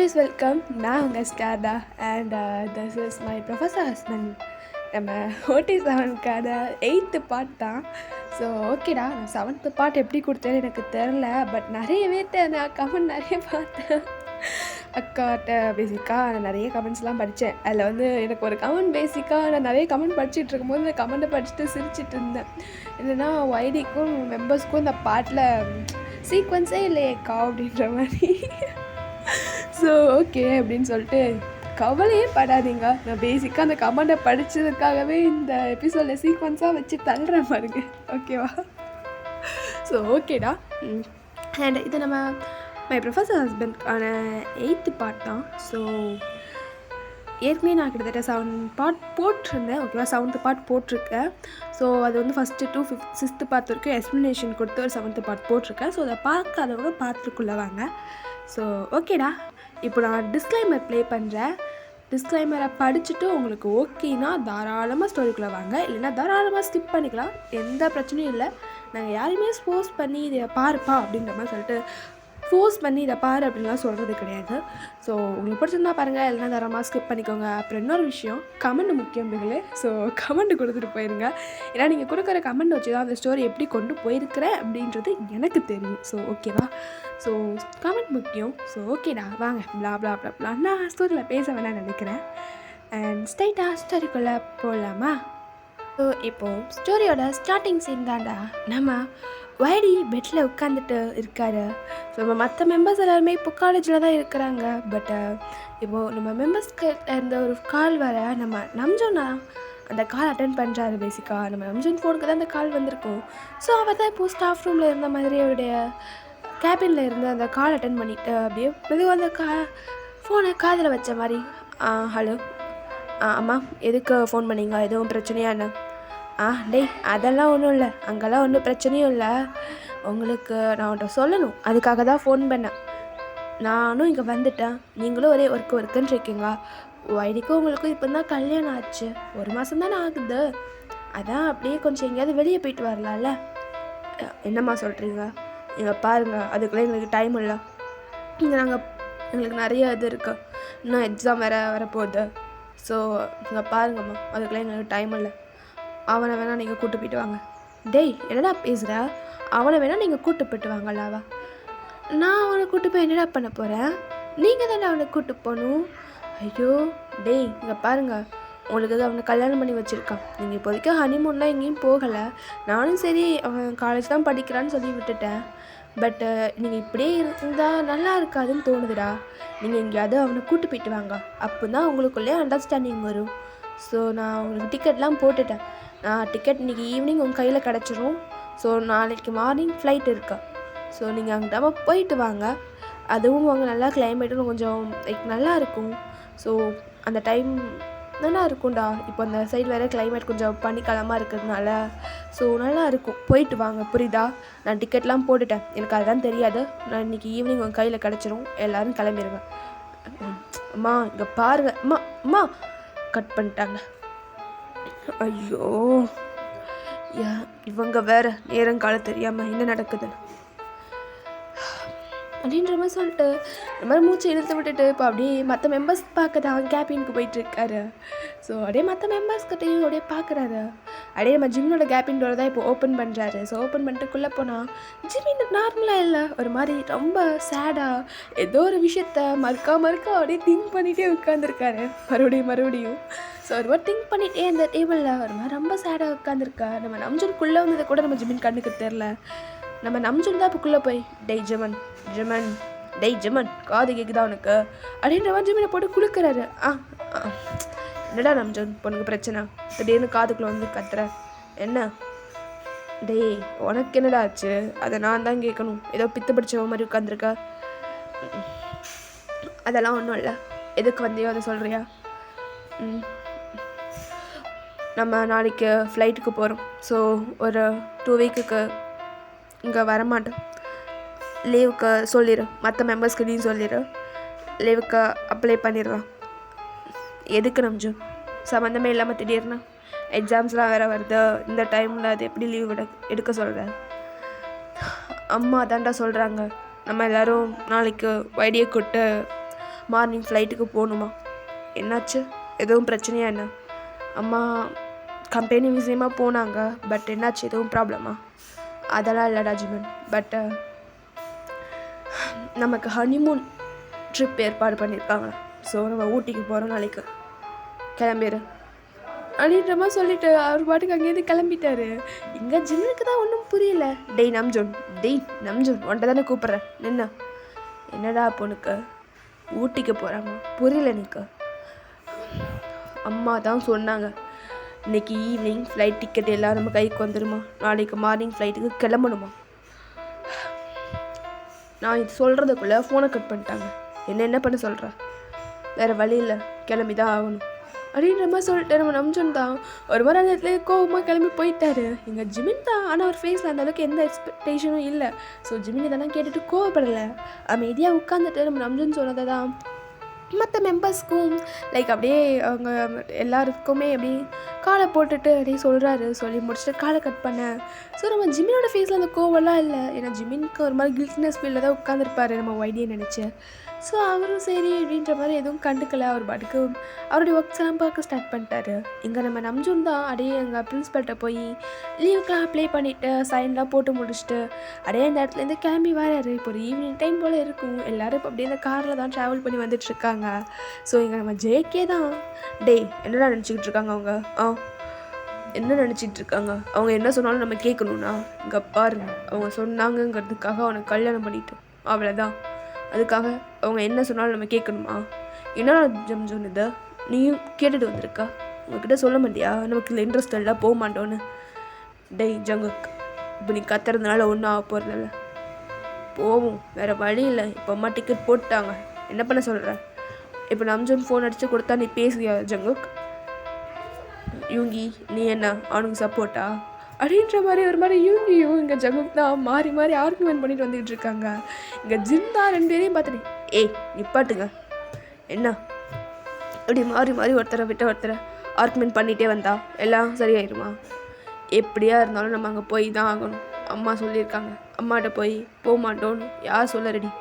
Always welcome. நான் உங்கள் ஸ்டார்டா and this is my professor husband. நம்ம OT7க்கான 8th பார்ட் தான். ஸோ ஓகேடா, நான் 7th பார்ட் எப்படி கொடுத்தேன்னு எனக்கு தெரில. பட் நிறைய பேர்கிட்ட நான் கமெண்ட் நிறைய பார்த்தேன். அக்காட்ட பேசிக்காக நான் நிறைய கமெண்ட்ஸ்லாம் படித்தேன். அதில் வந்து எனக்கு ஒரு கமெண்ட் பேசிக்காக நான் நிறைய கமெண்ட் படிச்சுட்டு இருக்கும்போது இந்த கமெண்ட்டை படிச்சுட்டு சிரிச்சிட்டு இருந்தேன். என்னென்னா YDக்கும் மெம்பர்ஸ்க்கும் இந்த பாட்டில் சீக்வன்ஸே இல்லையேக்கா அப்படின்ற மாதிரி. ஸோ ஓகே அப்படின்னு சொல்லிட்டு கவலையே படாதீங்க. நான் பேசிக்காக அந்த கமெண்டை படித்ததுக்காகவே இந்த எபிசோடில் சீக்வன்ஸாக வச்சு தள்ளுறேன் பாருங்க, ஓகேவா? ஸோ ஓகேடா. அண்ட் இது நம்ம மை ப்ரொஃபஸர் ஹஸ்பண்ட்கான 8th பார்ட் தான். ஸோ ஏற்கனவே நான் கிட்டத்தட்ட 7 பார்ட் போட்டிருந்தேன், ஓகேவா? 7th பார்ட் போட்டிருக்கேன். ஸோ அது வந்து ஃபஸ்ட்டு 2, 5th, 6th பார்ட் வரைக்கும் எக்ஸ்ப்ளனேஷன் கொடுத்து ஒரு 7th பார்ட் போட்டிருக்கேன். ஸோ அதை பார்க்காதவங்க பார்த்துக்குள்ளே வாங்க. ஸோ ஓகேடா, இப்போ நான் டிஸ்க்ளைமர் ப்ளே பண்ணுறேன். டிஸ்க்ளைமரை படிச்சுட்டு உங்களுக்கு ஓகேனா தாராளமாக ஸ்டோரிக்குள்ளே வாங்க, இல்லைன்னா தாராளமாக ஸ்கிப் பண்ணிக்கலாம், எந்த பிரச்சனையும் இல்லை. நாங்கள் யாரையுமே ஃபோர்ஸ் பண்ணி இதை பாருப்பா அப்படின்ற மாதிரி சொல்லிட்டு ஃபோர்ஸ் பண்ணி இதை பாரு அப்படின்லாம் சொல்கிறது கிடையாது. ஸோ உங்களுக்கு பிடிச்சிருந்தா பாருங்கள், இல்லைனா தரமாக ஸ்கிப் பண்ணிக்கோங்க. அப்புறம் இன்னொரு விஷயம், கமெண்ட் முக்கியம் பிகளே. ஸோ கமெண்ட் கொடுத்துட்டு போயிருங்க. ஏன்னா நீங்கள் கொடுக்குற கமெண்ட் வச்சு தான் அந்த ஸ்டோரி எப்படி கொண்டு போயிருக்கிறேன் அப்படின்றது எனக்கு தெரியும். ஸோ ஓகேவா? ஸோ கமெண்ட் முக்கியம். ஸோ ஓகேடா, வாங்க ப்ளா ப்ளா ப்ளா ப்ளா நான் ஸ்டோரியில் பேச வேணாம்னு நினைக்கிறேன். அண்ட் ஸ்ட்ரைட்டாக ஸ்டோரிக்குள்ளே போகலாமா? ஸோ இப்போது ஸ்டோரியோட ஸ்டார்டிங் சீன் தாண்டா. நம்ம YD பெட்டில் உட்காந்துட்டு இருக்காரு. ஸோ நம்ம மற்ற மெம்பர்ஸ் எல்லாருமே இப்போ காலேஜில் தான் இருக்கிறாங்க. பட் இப்போது நம்ம மெம்பர்ஸ்க்கு இருந்த ஒரு கால் வர நம்ம நம்ஜோனா அந்த கால் அட்டன் பண்ணுறாரு. பேசிக்காக நம்ம நம்ஜோன் ஃபோனுக்கு தான் அந்த கால் வந்திருக்கும். ஸோ அவர் தான் இப்போது ஸ்டாஃப் ரூமில் இருந்த மாதிரி அவருடைய கேபினில் இருந்து அந்த கால் அட்டன் பண்ணிவிட்டு அப்படியே மெதுவாக அந்த ஃபோனை காதில் வச்ச மாதிரி, ஹலோ அம்மா, எதுக்கு ஃபோன் பண்ணீங்க? எதுவும் பிரச்சனையாண்ணா? டேய், அதெல்லாம் ஒன்றும் இல்லை, அங்கெல்லாம் ஒன்றும் பிரச்சனையும் இல்லை. உங்களுக்கு நான் உன்ட்ட சொல்லணும், அதுக்காக தான் ஃபோன் பண்ணேன். நானும் இங்கே வந்துட்டேன், நீங்களும் ஒரே ஒர்க்குன்னு இருக்கீங்க. YDக்கும் உங்களுக்கும் இப்போ தான் கல்யாணம் ஆச்சு, 1 மாதம் தானே ஆகுது. அதான் அப்படியே கொஞ்சம் எங்கேயாவது வெளியே போயிட்டு வரலாம்ல. என்னம்மா சொல்கிறீங்க? இங்கே பாருங்கள், அதுக்குள்ளே எங்களுக்கு டைம் இல்லை. இங்கே எங்களுக்கு நிறைய இது இருக்குது, இன்னும் எக்ஸாம் வரப்போகுது. ஸோ இங்கே பாருங்கம்மா, அதுக்குள்ளே எங்களுக்கு டைம் இல்லை. அவனை வேணால் நீங்கள் கூட்டு போயிட்டு வாங்க. டேய், என்னடா பேசுகிற? அவனை வேணால் நீங்கள் கூட்டு போயிட்டு வாங்கலாவா? நான் அவனை கூட்டு போய் என்னடா பண்ண போகிறேன்? நீங்கள் தானே அவனை கூட்டு போகணும். ஐயோ டேய், இங்கே பாருங்கள், உங்களுக்கு அவனை கல்யாணம் பண்ணி வச்சுருக்கான். நீங்கள் இப்போதைக்கு ஹனிமூன்லாம் எங்கேயும் போகலை. நானும் சரி அவன் காலேஜ் தான் படிக்கிறான்னு சொல்லி விட்டுட்டேன். பட்டு நீங்கள் இப்படியே இருந்தால் நல்லா இருக்காதுன்னு தோணுதுடா. நீங்கள் எங்கேயாவது அவனை கூட்டு போயிட்டு வாங்க, அப்போ தான் உங்களுக்குள்ளே அண்டர்ஸ்டாண்டிங் வரும். ஸோ நான் உங்களுக்கு டிக்கெட்லாம் போட்டுட்டேன். டிக்கெட் இன்றைக்கி ஈவினிங் உங்கள் கையில் கிடச்சிரும். ஸோ நாளைக்கு மார்னிங் ஃப்ளைட் இருக்கா. ஸோ நீங்கள் அங்கே போயிட்டு வாங்க. அதுவும் அங்கே நல்லா கிளைமேட்டும் கொஞ்சம் நல்லா இருக்கும். ஸோ அந்த டைம் நல்லா இருக்கும்டா. இப்போ அந்த சைடு வேறு கிளைமேட் கொஞ்சம் பனிக்காலமாக இருக்கிறதுனால ஸோ நல்லா இருக்கும். போயிட்டு வாங்க, புரியுதா? நான் டிக்கெட்லாம் போட்டுட்டேன், எனக்கு அதெல்லாம் தெரியாது. நான் இன்றைக்கி ஈவினிங் உங்கள் கையில் கிடச்சிரும், எல்லோரும் கிளம்பிடுங்க. அம்மா இங்கே பாருங்க. அம்மா கட் பண்ணிட்டாங்க. ஐயோ, இவங்க வேற நேரங்காலம் தெரியாமல் என்ன நடக்குதுன்னு அப்படின்ற மாதிரி சொல்லிட்டு இந்த மாதிரி மூச்சை இழுத்து விட்டுட்டு இப்போ அப்படியே மற்ற மெம்பர்ஸ் பார்க்க தான் கேபினுக்கு போயிட்டுருக்காரு. ஸோ அப்படியே மற்ற மெம்பர்ஸ்கிட்டையும் அப்படியே பார்க்குறாரு. அப்படியே நம்ம ஜிம்மோட கேபின் டோர் தான் இப்போ ஓப்பன் பண்ணுறாரு. ஸோ ஓப்பன் பண்ணிட்டுக்குள்ளே போனால் ஜிம்மி நார்மலாக இல்லை, ஒரு மாதிரி ரொம்ப சேடாக ஏதோ ஒரு விஷயத்த மறுக்கா அப்படியே திங்க் பண்ணிகிட்டே உட்காந்துருக்காரு மறுபடியும். ஸோ ஒரு மாதிரி திங்க் பண்ணிகிட்டே அந்த டேபிளில் ஒரு மாதிரி ரொம்ப சேடாக உட்காந்துருக்கா. நம்ம நம்ஜுன்குள்ளே வந்ததை கூட நம்ம ஜிம்மின் கண்ணுக்கு தெரில. நம்ம நம்ஜுன் தான் இப்போக்குள்ளே போய், டேய் ஜெமன், டேய் ஜெமன், காது கேட்குதா உனக்கு அப்படின்ற மாதிரி ஜிம்மினை போட்டு குளுக்கிறாரு. என்னடா நம்ஜுன், பொண்ணுக்கு பிரச்சனை? திடீர்னு காதுக்குள்ளே வந்து கத்துற என்ன? டேய், உனக்கு என்னடா ஆச்சு? அதை நான் தான் கேட்கணும். ஏதோ பித்து பிடிச்ச மாதிரி உட்காந்துருக்க. அதெல்லாம் ஒன்றும் இல்லை, எதுக்கு வந்தியோ அதை சொல்கிறியா? நம்ம நாளைக்கு ஃப்ளைட்டுக்கு போகிறோம். ஸோ ஒரு 2 வீக்குக்கு இங்கே வரமாட்டேன். லீவுக்கு சொல்லிடு, மற்ற மெம்பர்ஸ்கிட்டையும் சொல்லிடு, லீவுக்கு அப்ளை பண்ணிடலாம். எதுக்கு நம்ஜுன்? சம்மந்தமே இல்லாமல் திடீர்னு எக்ஸாம்ஸ்லாம் வேறு வருது, இந்த டைமில் அது எப்படி லீவ் எடுக்க சொல்கிறேன்? அம்மா தாண்டா சொல்கிறாங்க, நம்ம எல்லோரும் நாளைக்கு YDயை கூப்பிட்டு மார்னிங் ஃப்ளைட்டுக்கு போகணுமா. என்னாச்சு, எதுவும் பிரச்சனையா என்ன? அம்மா கம்பெனி விஷயமாக போனாங்க, பட் என்னாச்சு, எதுவும் ப்ராப்ளமா? அதெல்லாம் இல்லைடா ஜிமின், பட் நமக்கு ஹனிமூன் ட்ரிப் ஏற்பாடு பண்ணியிருக்காங்க. ஸோ நம்ம ஊட்டிக்கு போகிறோம், நாளைக்கு கிளம்பிடு அப்படின்ற மாதிரி சொல்லிட்டு அவர் பாட்டுக்கு அங்கேருந்து கிளம்பிட்டாரு. இங்கே ஜிம்முக்கு தான் ஒன்றும் புரியல. டேய் நம்ஜோன் ஒன்றை தானே கூப்பிட்றேன், நின்ன என்னடா பொண்ணுக்கு ஊட்டிக்கு போகிறாமா? புரியல எனக்கு. அம்மா தான் சொன்னாங்க இன்றைக்கி ஈவினிங் ஃப்ளைட் டிக்கெட் எல்லாம் நம்ம கைக்கு வந்துடுமா, நாளைக்கு மார்னிங் ஃப்ளைட்டுக்கு கிளம்பணுமா. நான் இது சொல்கிறதுக்குள்ளே ஃபோனை கட் பண்ணிட்டாங்க. என்ன பண்ண சொல்கிறேன், வேறு வழி இல்லை, கிளம்பி தான் ஆகணும் அப்படின்ற மாதிரி சொல்லிட்டு நம்ம நம்ஜோன் தான் ஒரு மாதிரி அந்த இடத்துல கோவமாக கிளம்பி போயிட்டாரு. எங்கள் ஜிமின் தான், ஆனால் அவர் ஃபேஸில் அந்தளவுக்கு எந்த எக்ஸ்பெக்டேஷனும் இல்லை. ஸோ ஜிமின் இதெல்லாம் கேட்டுட்டு கோவப்படலை, அமைதியாக உட்காந்துட்டு நம்ம நம்ஜோன் சொன்னதை தான் மற்ற மெம்பர்ஸ்க்கும் லைக் அப்படியே அவங்க எல்லாருக்குமே அப்படி காலை போட்டுட்டு அப்படியே சொல்கிறாரு. சொல்லி முடிச்சுட்டு காலை கட் பண்ணேன். ஸோ நம்ம ஜிமினோட ஃபேஸில் அந்த கோவெல்லாம் இல்லை, ஏன்னா ஜிமினுக்கு ஒரு மாதிரி கில்ட்னஸ் ஃபீலில் தான் உட்காந்துருப்பாரு நம்ம வைடியை நினச்சி. ஸோ அவரும் சரி அப்படின்ற மாதிரி எதுவும் கண்டுக்கலை. அவர் பாட்டுக்கு அவருடைய ஒர்க்ஸ் எல்லாம் பார்க்க ஸ்டார்ட் பண்ணிட்டாரு. இங்கே நம்ம நம்ஜோன் தான் அப்படியே எங்கள் ப்ரின்ஸ்பல்கிட்ட போய் லீவுக்கெலாம் அப்ளை பண்ணிவிட்டு சைன்லாம் போட்டு முடிச்சுட்டு அப்படியே அந்த இடத்துலேருந்து கிளம்பி வராரு. இப்போ ஒரு ஈவினிங் டைம் போல் இருக்கும். எல்லோரும் இப்போ அப்படியே இந்த காரில் தான் ட்ராவல் பண்ணி வந்துட்டுருக்காங்க. ஸோ இங்கே நம்ம ஜேகே தான். என்னடா நினச்சிக்கிட்டு இருக்காங்க அவங்க? என்ன நினச்சிட்டு இருக்காங்க அவங்க? என்ன சொன்னாலும் நம்ம கேட்கணும்னா இங்கே பாரு, அவங்க சொன்னாங்கங்கிறதுக்காக அவனை கல்யாணம் பண்ணிட்டோம், அவ்வளோதான். அதுக்காக அவங்க என்ன சொன்னாலும் நம்ம கேட்கணுமா? என்னடா ஜம்ஜோன் இதை நீயும் கேட்டுட்டு வந்திருக்கா? உங்ககிட்ட சொல்ல மாட்டியா நமக்கு இல்லை இன்ட்ரெஸ்ட் இல்லை, போக மாட்டோன்னு? ஜங்குக், இப்போ நீ கத்துறதுனால ஒன்றும் ஆக போகிறதில்ல, போவோம், வேறு வழி இல்லை. இப்போ அம்மா டிக்கெட் போட்டாங்க, என்ன பண்ண சொல்கிற? இப்போ நம்ஜோன் ஃபோன் அடித்து கொடுத்தா நீ பேசுவியா ஜங்குக்? யூங்கி நீ என்ன அவனுக்கு சப்போர்ட்டா அப்படின்ற மாதிரி ஒரு மாதிரி யூங்கியும் இங்கே ஜங்குக் தான் மாறி மாறி ஆர்குமெண்ட் பண்ணிட்டு வந்துக்கிட்டு இருக்காங்க. இங்கே ஜிம் தான் ரெண்டு பேரையும் பார்த்துட்டு நிப்பாட்டுங்க, என்ன இப்படி மாறி மாறி ஒருத்தரை விட்டு ஒருத்தரை ஆர்குமெண்ட் பண்ணிகிட்டே வந்தா எல்லாம் சரியாயிருமா? எப்படியா இருந்தாலும் நம்ம அங்கே போய் தான் ஆகணும். அம்மா சொல்லியிருக்காங்க, அம்மாட்ட போய் போக மாட்டோன்னு யார் சொல்ல ரெடி?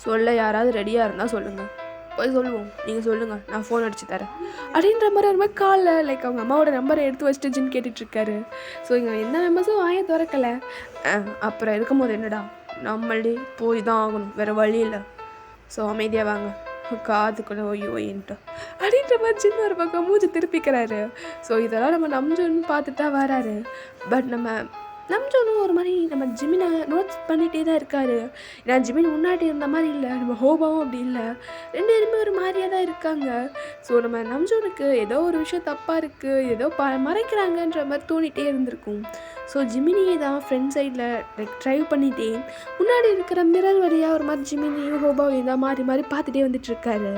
சொல்ல யாராவது ரெடியாக இருந்தால் சொல்லுங்கள், போய் சொல்லுவோம். நீங்கள் சொல்லுங்கள், நான் ஃபோன் அடித்து தரேன் அப்படின்ற மாதிரி ஒரு மாதிரி காலில் லைக் அவங்க அம்மாவோட நம்பரை எடுத்து வச்சுட்டு ஜின் கேட்டுட்ருக்காரு. ஸோ இங்கே எந்த மெம்பர்ஸும் வாயை திறக்கலை. அப்புறம் இருக்கும்போது என்னடா, நம்மளே போய் தான் ஆகணும், வேறு வழி இல்லை. ஸோ அமைதியாக வாங்க, காதுக்குள்ளே ஓயின்ட்டு அப்படின்ற மாதிரி ஜின் ஒரு பக்கம் மூஞ்சி திருப்பிக்கிறாரு. ஸோ இதெல்லாம் நம்ம நம்ஜோன் பார்த்துட்டு தான் வராரு. பட் நம்ம நம்ஜோனும் ஒரு மாதிரி நம்ம ஜிமினை நோட்ஸ் பண்ணிகிட்டே தான் இருக்காரு. ஏன்னா ஜிமின் முன்னாடி இருந்த மாதிரி இல்லை, நம்ம ஹோபாவும் அப்படி இல்லை, ரெண்டு பேருமே ஒரு மாதிரியாக தான் இருக்காங்க. ஸோ நம்ம நம்ஜோனுக்கு ஏதோ ஒரு விஷயம் தப்பாக இருக்குது, ஏதோ மறைக்கிறாங்கன்ற மாதிரி தோணிகிட்டே இருந்திருக்கும். ஸோ ஜிமினியே தான் ஃப்ரண்ட் சைடில் லைக் ட்ரைவ் பண்ணிகிட்டே முன்னாடி இருக்கிற மிரர் வழியாக ஒரு மாதிரி ஜிமினியும் ஹோபாவையும் தான் மாறி மாறி பார்த்துட்டே வந்துட்டுருக்காரு.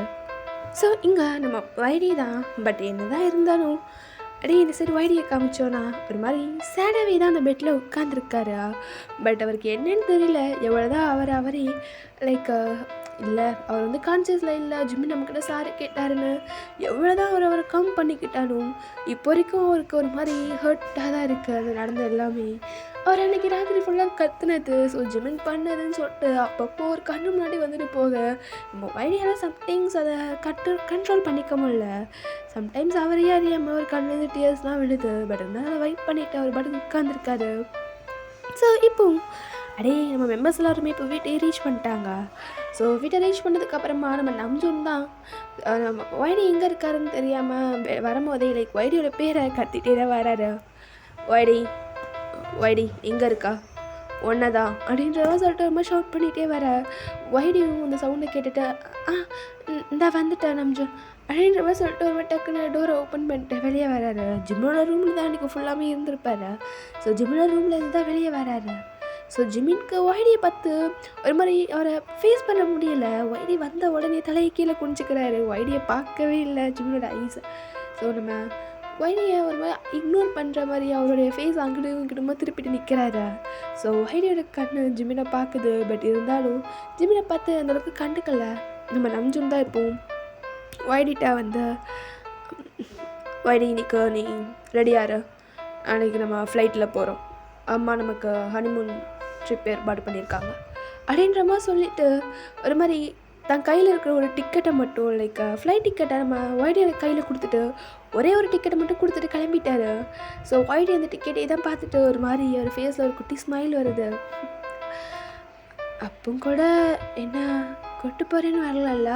ஸோ இங்கே நம்ம வைடி தான். பட் என்ன தான் இருந்தாலும் இந்த சரி வைடியை காமிச்சோன்னா ஒரு மாதிரி சேடாகவே தான் அந்த பெட்டில் உட்காந்துருக்காரு. பட் அவருக்கு என்னன்னு தெரியல, எவ்வளோதான் அவரே லைக் இல்லை அவர் வந்து கான்சியஸில் இல்லை, ஜிம்மி நம்மக்கிட்ட சாரி கேட்டாருன்னு எவ்வளோதான் அவர் கம் பண்ணிக்கிட்டாலும் இப்போ வரைக்கும் அவருக்கு ஒரு மாதிரி ஹர்ட்டாக தான் இருக்குது அது நடந்த எல்லாமே. அவர் அன்றைக்கி ராத்திரி ஃபுல்லாக கத்துனது, ஸோ ஜிமின் பண்ணதுன்னு சொல்லிட்டு அப்பப்போ ஒரு கண்ணு முன்னாடி வந்துட்டு போக நம்ம வைடியால் சம்டைம்ஸ் அதை கண்ட்ரோல் பண்ணிக்க முடியல. சம்டைம்ஸ் அவரையே அறியாமல் ஒரு கண்ணிலேருந்து டியர்ஸ்லாம் விழுது. பட் இருந்தாலும் அதை வெயிட் பண்ணிவிட்டு அவர் பாட்டுக்கு உட்காந்துருக்காரு. ஸோ இப்போ நம்ம மெம்பர்ஸ் எல்லாருமே இப்போ வீட்டை ரீச் பண்ணிட்டாங்க. ஸோ வீட்டை ரீச் பண்ணதுக்கப்புறமா நம்ம நம்ஜோன் தான் நம்ம வைடி எங்கே இருக்காருன்னு தெரியாமல் வரும்போதே லைக் வைடியோட பேரை கத்திட்டே தான் வராரு. வைடி எங்கே இருக்கா, ஒன்னதான் அப்படின்றத சொல்லிட்டு ரொம்ப ஷவுட் பண்ணிகிட்டே வர வைடியும் அந்த சவுண்டை கேட்டுட்டு இந்த வந்துட்டேன் நம்ஜோன் அப்படின்ற மாதிரி சொல்லிட்டு ஒரு டக்குன்னு டோரை ஓப்பன் பண்ணிட்டு வெளியே வராரு. ஜிம்மோட ரூமில் தான் அன்றைக்கி ஃபுல்லாமே இருந்திருப்பாரு. ஸோ ஜிம்மோட ரூமில் இருந்து தான் வெளியே வராரு. ஸோ ஜிமினுக்கு வைடியை பார்த்து ஒரு மாதிரி அவரை ஃபேஸ் பண்ண முடியல. வைடி வந்த உடனே தலையை கீழே குனிச்சிக்கிறாரு. வைடியை பார்க்கவே இல்லை ஜிமினோட ஐஸ். ஸோ நம்ம வைடியை ஒரு மாதிரி இக்னோர் பண்ணுற மாதிரி அவருடைய ஃபேஸ் அங்கிட்டு இங்கிட்டுமா திருப்பிட்டு நிற்கிறாரு. ஸோ வைடியோட கண்ணு ஜிமினை பார்க்குது. பட் இருந்தாலும் ஜிமினை பார்த்து அந்தளவுக்கு கண்டுக்கல. நம்ம நம்ஜோன் தான் இருப்போம். வைடிட்ட வந்து வைடி இன்னைக்கு நீ ரெடியாரு, அன்றைக்கி நம்ம ஃப்ளைட்டில் போகிறோம், அம்மா நமக்கு ஹனிமூன் ட்ரிப் ஏற்பாடு பண்ணியிருக்காங்க அப்படின்ற மாதிரி சொல்லிவிட்டு ஒரு மாதிரி தன் கையில் இருக்கிற ஒரு டிக்கெட்டை மட்டும் லைக் ஃப்ளைட் டிக்கெட்டை நம்ம ஒய்டி எனக்கு கையில் கொடுத்துட்டு ஒரே ஒரு டிக்கெட்டை மட்டும் கொடுத்துட்டு கிளம்பிட்டாரு. ஸோ ஒய்டி அந்த டிக்கெட்டை தான் பார்த்துட்டு ஒரு மாதிரி ஒரு ஃபேஸில் ஒரு குட்டி ஸ்மைல் வருது. அப்போ கூட என்ன கொட்டு போகிறேன்னு வரலல்ல,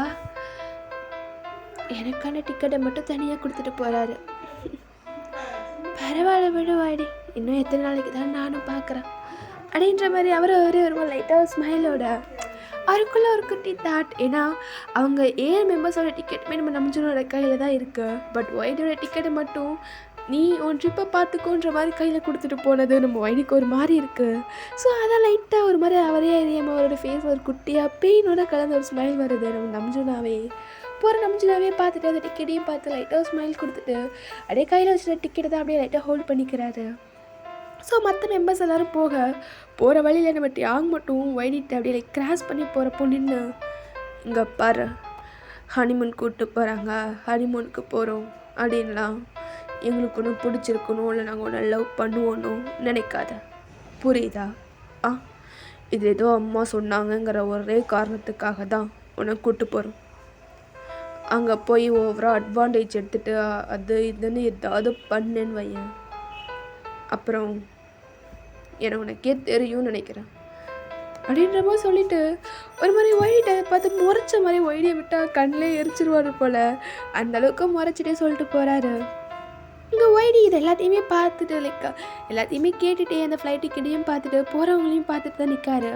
எனக்கான டிக்கெட்டை மட்டும் தனியாக கொடுத்துட்டு போகிறாரு. பரவாயில்ல விடு ஒய்டி, இன்னும் எத்தனை நாளைக்கு தான் நானும் பார்க்குறேன் அப்படின்ற மாதிரி அவரை ஒரு லைட்டாக ஸ்மைலோட அவருக்குள்ளே ஒரு குட்டி தாட். ஏன்னா அவங்க 7 மெம்பர்ஸோட டிக்கெட்டுமே நம்ம நம்பிச்சனோட கையில் தான் இருக்குது. பட் ஒய்டியோட டிக்கெட்டை மட்டும் நீ உன் ட்ரிப்பை பார்த்துக்கோன்ற மாதிரி கையில் கொடுத்துட்டு போனது நம்ம ஒய்டிக்கு ஒரு மாதிரி இருக்குது. ஸோ அதான் லைட்டாக ஒரு மாதிரி அவரே அறியாமல் அவரோட ஃபேஸ் ஒரு குட்டியாக பெயினோட கலந்து ஒரு ஸ்மைல் வருது. நம்ம நம்பிச்சுனாவே பார்த்துட்டு அந்த டிக்கெட்டையும் பார்த்து லைட்டாக ஸ்மைல் கொடுத்துட்டு அப்படியே கையில் வச்சுட்ட டிக்கெட்டை தான் அப்படியே லைட்டாக ஹோல்ட் பண்ணிக்கிறாரு. ஸோ மற்ற மெம்பர்ஸ் எல்லோரும் போகிற வழியில் நம்ம டியாங் மட்டும் ஒய்டிட்டு அப்படியே லைக் கிராஸ் பண்ணி போகிறப்போ நின்று, இங்கே பாரு, ஹனிமூன் கூப்பிட்டு போகிறாங்க, ஹனிமூனுக்கு போகிறோம் அப்படின்லாம் எங்களுக்கு ஒன்றும் பிடிச்சிருக்கணும் இல்லை நாங்கள் ஒன்று லவ் பண்ணுவோன்னு நினைக்காத, புரியுதா? இது ஏதோ அம்மா சொன்னாங்கங்கிற ஒரே காரணத்துக்காக தான் உன்னை கூப்பிட்டு போகிறோம். அங்கே போய் ஓவராக அட்வான்டேஜ் எடுத்துகிட்டு அது இதுன்னு ஏதாவது பண்ணேன்னு வையன், அப்புறம் எனக்கு உனக்கே தெரியும்னு நினைக்கிறேன் அப்படின்ற மாதிரி சொல்லிவிட்டு ஒரு மாதிரி ஒய்டிட்ட பார்த்து முறைச்ச மாதிரி ஒய்டியை விட்டால் கண்ணிலே எரிச்சிருவாரு போல், அந்தளவுக்கு முறைச்சிட்டே சொல்லிட்டு போகிறாரு. இங்கே ஒய்டி இது எல்லாத்தையுமே பார்த்துட்டு லைக் எல்லாத்தையுமே கேட்டுகிட்டே அந்த ஃப்ளைட் டிக்கெட்டையும் பார்த்துட்டு போகிறவங்களையும் பார்த்துட்டு தான் நிற்காரு.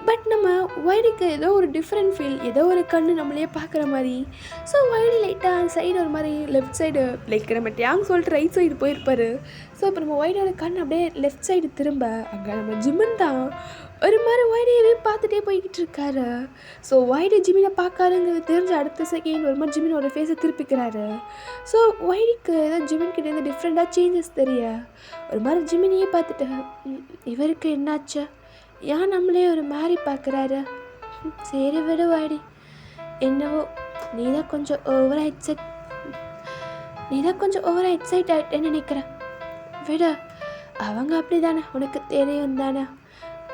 பட் நம்ம ஒய்டிக்கு ஏதோ ஒரு டிஃப்ரெண்ட் ஃபீல், ஏதோ ஒரு கண்ணு நம்மளையே பார்க்குற மாதிரி. ஸோ ஒய்டி லைட்டாக அந்த சைடு ஒரு மாதிரி லெஃப்ட் சைடு லைக் நம்ம டியாங் சொல்லிட்டு ரைட் சைடு போயிருப்பார். ஸோ இப்போ நம்ம ஒய்டியோட கண் அப்படியே லெஃப்ட் சைடு திரும்ப அங்கே நம்ம ஜிம்மன் தான் ஒரு மாதிரி ஒய்டியவே பார்த்துட்டே போய்கிட்டு இருக்காரு. ஸோ ஒய்டி ஜிமினை பார்க்காருங்கிறது தெரிஞ்ச அடுத்த செகண்ட் ஒரு மாதிரி ஜிமினோட ஃபேஸை திருப்பிக்கிறாரு. ஸோ ஒய்டிக்கு ஏதோ ஜிமின்கிட்டேருந்து டிஃப்ரெண்ட்டாக சேஞ்சஸ் தெரிய ஒரு மாதிரி ஜிமினியே பார்த்துட்டு, இவருக்கு என்னாச்சு, ஏன் நம்மளே ஒரு மாதிரி பார்க்குறாரு, சரி விடு ஒய்டி, என்னவோ நீ தான் கொஞ்சம் ஓவராக எக்ஸைட் ஆகிட்டேன்னு நினைக்கிறேன், விடு, அவங்க அப்படி தானே, உனக்கு தெரியும் தானே,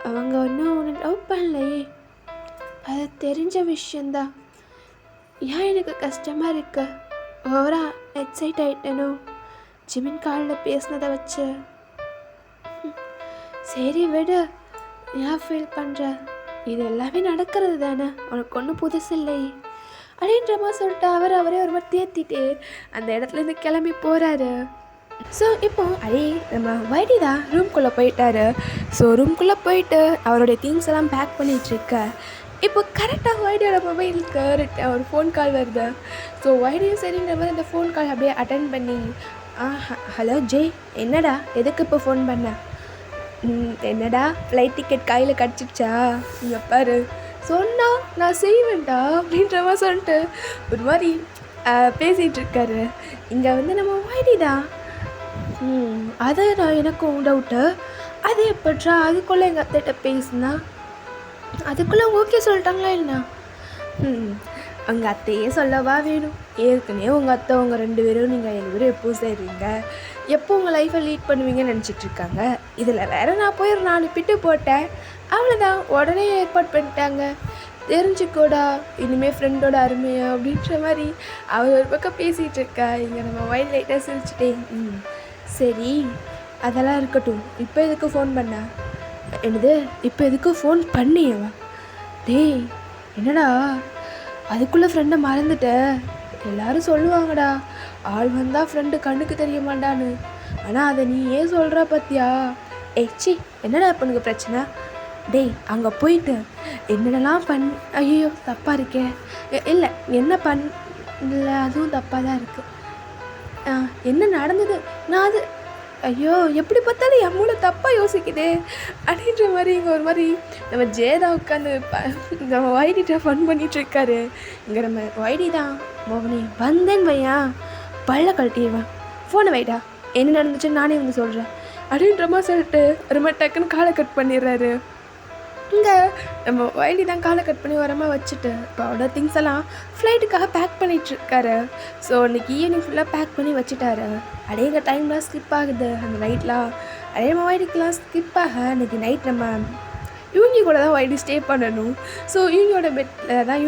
அவங்க ஒன்றும் உன்னை லவ் பண்ணலையே, அது தெரிஞ்ச விஷயந்தான், ஏன் எனக்கு கஷ்டமாக இருக்கு, ஓவராக எக்ஸைட் ஆகிட்டேனோ ஜிமின் காலில் பேசினதை வச்சு, சரி விடு, ஏன் ஃபீல் பண்ணுற, இது எல்லாமே நடக்கிறது தானே, உனக்கு ஒன்றும் புதுசு இல்லை அப்படின்ற மாதிரி சொல்லிட்டு அவரே ஒரு மாதிரி தேத்திட்டு அந்த இடத்துலேருந்து கிளம்பி போகிறாரு. ஸோ இப்போ நம்ம ஒய்டி தான் ரூம்குள்ளே போயிட்டாரு. ஸோ ரூம்குள்ளே போயிட்டு அவருடைய திங்ஸ் எல்லாம் பேக் பண்ணிகிட்ருக்க இப்போ கரெக்டாக ஒய்டியோட மொபைலுக்கு ஒரு ஃபோன் கால் வருது. ஸோ ஒய்டியும் சரின்ற மாதிரி அந்த ஃபோன் கால் அப்படியே அட்டென்ட் பண்ணி, ஹலோ ஜெய், என்னடா எதுக்கு இப்போ ஃபோன் பண்ண, என்னடா ஃப்ளைட் டிக்கெட் கையில் கிடச்சிடுச்சா, இங்கே பாரு சொன்னா நான் செய்வேன்டா அப்படின்ற மாதிரி சொல்லிட்டு ஒரு மாதிரி பேசிகிட்டு இருக்காரு. இங்கே வந்து நம்ம ஒய்டி தான். அது நான் எனக்கும் டவுட்டு, அது எப்பட்றா, அதுக்குள்ளே எங்கள் அத்தைகிட்ட பேசுனா, அதுக்குள்ளே ஓகே சொல்லிட்டாங்களா என்ன, உங்கள் அத்தையே சொல்லவா வேணும், ஏற்கனவே உங்கள் அத்தை உங்கள் 2 பேரும் நீங்கள் 7 பேரும் எப்போ செய்கிறீங்க, எப்போ உங்கள் லைஃப்பை லீட் பண்ணுவீங்கன்னு நினச்சிட்ருக்காங்க, இதில் வேறு நான் போய் ஒரு 4 பிட்டு போட்டேன், அவ்வளோதான், உடனே ஏற்பாடு பண்ணிட்டாங்க, தெரிஞ்சுக்கோடா இனிமேல் ஃப்ரெண்டோட அருமையா அப்படின்ற மாதிரி அவர் ஒரு பக்கம் பேசிகிட்டு இருக்கா. இங்கே நம்ம ஒய்டி லைட்டாக சிரிச்சுட்டே, சரி அதெல்லாம் இருக்கட்டும், இப்போ எதுக்கு ஃபோன் பண்ண, என்னது இப்போ எதுக்கு ஃபோன் பண்ணியவா, டேய் என்னடா அதுக்குள்ளே ஃப்ரெண்டை மறந்துட்ட, எல்லோரும் சொல்லுவாங்கடா ஆள் வந்தால் ஃப்ரெண்டு கண்ணுக்கு தெரிய மாட்டான்னு, ஆனால் அதை நீ ஏன் சொல்கிற பார்த்தியா, சி என்னடா இப்போ எனக்கு பிரச்சனை, டேய் அங்கே போயிட்டு என்னென்னலாம் ஐயோ தப்பாக இருக்கே, இல்லை என்ன இல்லை அதுவும் தப்பாக தான் இருக்குது, என்ன நடந்தது, நான் அது ஐயோ எப்படி பார்த்தாலும் என் மூளை தப்பாக யோசிக்குதே அப்படின்ற மாதிரி இங்கே ஒரு மாதிரி நம்ம ஜேதா உட்காந்து நம்ம ஒய்டிட்ட ஃபன் பண்ணிகிட்ருக்காரு. இங்கே நம்ம ஒய்டி தான், மோகனே வந்தேன்னு வையா பல்ல கழட்டிடுவேன், ஃபோனை வைடா, என்ன நடந்துச்சுன்னு நானே வந்து சொல்கிறேன் அப்படின்ற மாதிரி சொல்லிட்டு ஒரு மாதிரி டக்குன்னு காலை கட் பண்ணிடுறாரு. இங்கே நம்ம ஒய்டி தான் காலை கட் பண்ணி வரமாக வச்சுட்டு இப்போ அவரோட திங்ஸ் எல்லாம் ஃப்ளைட்டுக்காக பேக் பண்ணிகிட்ருக்காரு. ஸோ அன்றைக்கி ஈவினிங் ஃபுல்லாக பேக் பண்ணி வச்சுட்டாரு. அப்படியே எங்கள் டைம்லாம் ஸ்கிப் ஆகுது, அந்த நைட்லாம் அதே நம்ம ஒய்டிக்கெலாம் ஸ்கிப் ஆக அன்றைக்கி நைட் நம்ம யூங்கி கூட தான் ஒய்டி ஸ்டே பண்ணணும். ஸோ யூங்கியோட பெட்டில் தான்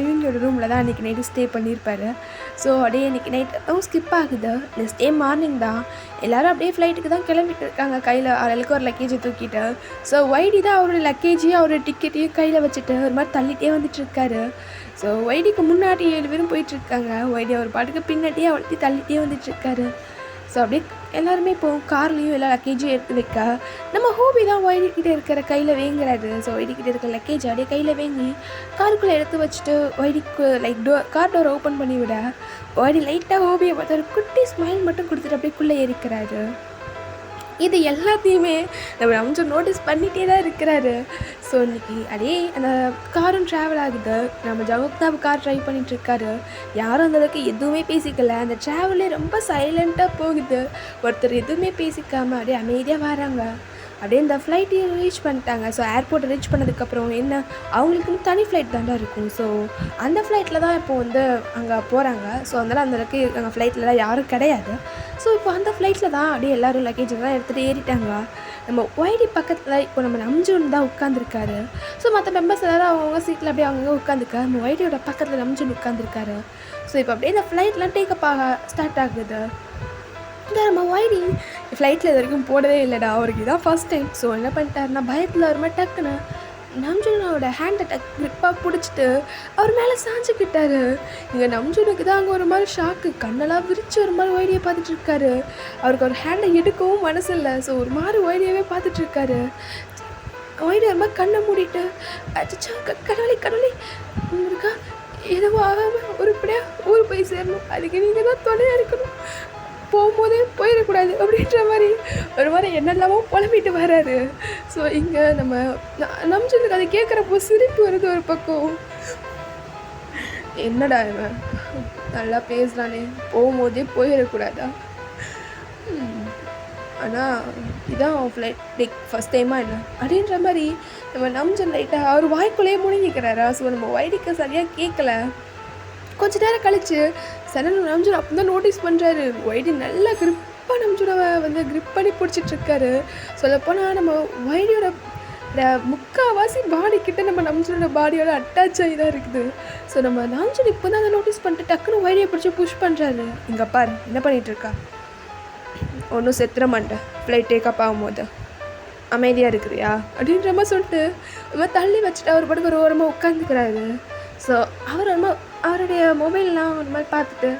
யூங்கியோட ரூமில் தான் அன்றைக்கி நைட்டு ஸ்டே பண்ணியிருப்பாரு. ஸோ அப்படியே அன்றைக்கி நைட்டும் ஸ்கிப் ஆகுது. நெக்ஸ்ட் டே மார்னிங் தான் எல்லோரும் அப்படியே ஃப்ளைட்டுக்கு தான் கிளம்பிட்டு இருக்காங்க, கையில் ஆளுக்கு ஒரு லக்கேஜை தூக்கிட்டு. ஸோ ஒய்டி தான் அவரோட லக்கேஜையும் அவரோட டிக்கெட்டையும் கையில் வச்சுட்டு ஒரு மாதிரி தள்ளிகிட்டே வந்துட்டுருக்காரு. ஸோ ஒய்டிக்கு முன்னாடி 7 பேரும் போயிட்டுருக்காங்க. ஒய்டி அவர் பாட்டுக்கு பின்னாடியே அவளுக்கு தள்ளிகிட்டே வந்துட்டுருக்காரு. ஸோ அப்படியே எல்லாருமே இப்போது கார்லேயும் எல்லா லக்கேஜும் எடுத்து வைக்க நம்ம ஹோபி தான் ஒய்டிக்கிட்ட இருக்கிற கையில் வேங்குறாரு. ஸோ ஒய்டிக்கிட்ட இருக்கிற லக்கேஜ் அப்படியே கையில் வேங்கி காருக்குள்ளே எடுத்து வச்சுட்டு ஒய்டிக்கு லைக் கார் டோர் ஓப்பன் பண்ணி விட ஒய்டி லைட்டாக ஹோபியை பார்த்து ஒரு குட்டி ஸ்மைல் மட்டும் கொடுத்துட்டு அப்படியே ஏறிக்கிறாரு. இது எல்லாத்தையுமே நம்ம கொஞ்சம் நோட்டீஸ் பண்ணிகிட்டே தான் இருக்கிறாரு. ஸோ இன்றைக்கி அப்படியே அந்த காரும் ட்ராவல் ஆகுது. நம்ம ஜவுக்தாப் கார் ட்ரைவ் பண்ணிகிட்ருக்காரு. யாரும் அந்தளவுக்கு எதுவுமே பேசிக்கல. அந்த ட்ராவலே ரொம்ப சைலண்ட்டாக போகுது. ஒருத்தர் எதுவுமே பேசிக்காமல் அப்படியே அமைதியாக வராங்க. அப்படியே இந்த ஃப்ளைட்டையும் ரீச் பண்ணிட்டாங்க. ஸோ ஏர்போர்ட்டை ரீச் பண்ணதுக்கப்புறம் என்ன அவங்களுக்குன்னு தனி ஃப்ளைட் தாண்டா இருக்கும். ஸோ அந்த ஃப்ளைட்டில் தான் இப்போது அங்கே போகிறாங்க. ஸோ அதனால் அந்தளவுக்கு அங்கே ஃப்ளைட்லலாம் யாரும் கிடையாது. ஸோ இப்போ அந்த ஃப்ளைட்டில் தான் அப்படியே எல்லோரும் லக்கேஜெல்லாம் எடுத்துகிட்டு ஏறிட்டாங்க. நம்ம ஒய்டி பக்கத்தில் இப்போ நம்ம நம்ஜூன் தான் உட்காந்துருக்காரு. ஸோ மற்ற மெம்பர்ஸ் எல்லோரும் அவங்க சீட்டில் அப்படியே அவங்க உட்காந்துருக்காரு. நம்ம ஒய்டியோட பக்கத்தில் நம்ஜூன் உட்காந்துருக்காரு. ஸோ இப்போ அப்படியே இந்த ஃப்ளைட்லாம் டேக்கப் ஆக ஸ்டார்ட் ஆகுது. நம்ம ஒய்டி ஃப்ளைட்டில் இது வரைக்கும் போடவே இல்லைடா, அவருக்கு இதான் ஃபஸ்ட் டைம். ஸோ என்ன பண்ணிட்டாருன்னா பயத்தில் ஒரு மாதிரி டக்குன்னு நம்ஜூனோட ஹேண்டை கிரிப்பாக பிடிச்சிட்டு அவர் மேலே சாஞ்சிக்கிட்டாரு. இங்கே நம்ஜூனுக்கு தான் அங்கே ஒரு மாதிரி ஷாக்கு, கண்ணெல்லாம் விரித்து ஒரு மாதிரி ஒய்டியை பார்த்துட்ருக்காரு. அவருக்கு ஒரு ஹேண்டை எடுக்கவும் மனசு இல்லை. ஸோ ஒரு மாதிரி ஒய்டியாவே பார்த்துட்ருக்காரு. ஒய்டி ஒரு மாதிரி கண்ணை மூடிட்டு அச்சா கடவுளே இருக்கா எதுவும் ஆகாமல் உருப்படியாக ஊர் போய் சேரணும், அதுக்கு நீங்கள் தான் துணையாக இருக்கணும், போகும்போதே போயிடக்கூடாது அப்படின்ற மாதிரி ஒரு மாதிரி என்னெல்லாமோ புலம்பிட்டு வராரு. ஸோ இங்கே நம்ம நம்ஜூனுக்கு அதை கேட்குறப்போ சிரிப்பு வருது ஒரு பக்கம். என்னடா இவன் நல்லா பேசுகிறானே, போகும்போதே போயிடக்கூடாதா, ஆனால் இதான் ஃப்ளைட் லைக் ஃபஸ்ட் டைமாக என்ன அப்படின்ற மாதிரி நம்ம நம்ஜூன் லைட்டாக அவர் வாய்க்குள்ளேயே முழுங்கிக்கிறாரா. ஸோ நம்ம ஒய்டிக்கு சரியாக கேட்கல. கொஞ்ச நேரம் கழிச்சு சடன் நம்ஜூன் அப்போ தான் நோட்டீஸ் பண்ணுறாரு. ஒய்டி நல்லா கிரிப்பாக நம்ஜூனை வந்து கிரிப் பண்ணி பிடிச்சிட்ருக்காரு. சொல்லப்போனால் நம்ம ஒய்டியோட முக்கால்வாசி பாடிக்கிட்ட நம்ம நம்ஜூனோட பாடியோட அட்டாச் ஆகி தான் இருக்குது. ஸோ நம்ம நம்ஜூன் இப்போ தான் அதை நோட்டீஸ் பண்ணிட்டு டக்குன்னு ஒய்டியை பிடிச்சி புஷ் பண்ணுறாரு. இங்கே பாரு என்ன பண்ணிகிட்ருக்கா, ஒன்றும் செத்துற மாட்டேன், ஃப்ளைட் டேக்கப் ஆகும்போது அமைதியாக இருக்கிறியா அப்படின்ற மாதிரி சொல்லிட்டு ரொம்ப தள்ளி வச்சுட்டு அவர் பாட்டுக்கு ஒரு ஓரமாக உட்காந்துக்கிறாரு. ஸோ அவர் ரொம்ப அவருடைய மொபைல்லாம் ஒரு மாதிரி பார்த்துட்டு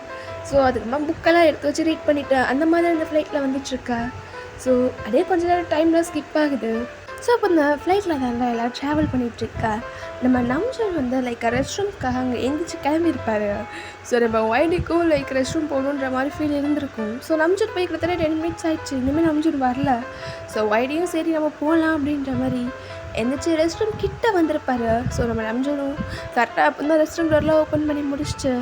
ஸோ அதுக்கு புக்கெல்லாம் எடுத்து வச்சு ரீட் பண்ணிவிட்டு அந்த மாதிரி அந்த ஃப்ளைட்டில் வந்துட்டுருக்கா. ஸோ அதே கொஞ்சம் நேரம் டைமில் ஸ்கிப் ஆகுது. ஸோ அப்போ இந்த ஃப்ளைட்டில் தான் எல்லோரும் ட்ராவல் பண்ணிகிட்ருக்கா. நம்ம நம்ஜூன் வந்து லைக் ரெஸ்ட் ரூம்க்காக அங்கே எந்திரிச்சு கிளம்பியிருப்பார். ஸோ நம்ம ஒய்டிக்கும் லைக் ரெஸ்ட் ரூம் போகணுன்ற மாதிரி ஃபீல் இருந்திருக்கும். ஸோ நம்ஜூன் போய் கிட்டத்தட்ட 10 மினிட்ஸ் ஆகிடுச்சு, இனிமேல் நம்ஜூன் வரல. ஸோ ஒய்டியும் சரி நம்ம போகலாம் அப்படின்ற மாதிரி எந்திரிச்சு ரெஸ்ட் ரூம் கிட்ட வந்திருப்பார். ஸோ நம்ம நம்ஜூனும் கரெக்டாக அப்போ தான் ரெஸ்ட் ரூம் டோர்லாம் ஓப்பன் பண்ணி முடிச்சுட்டு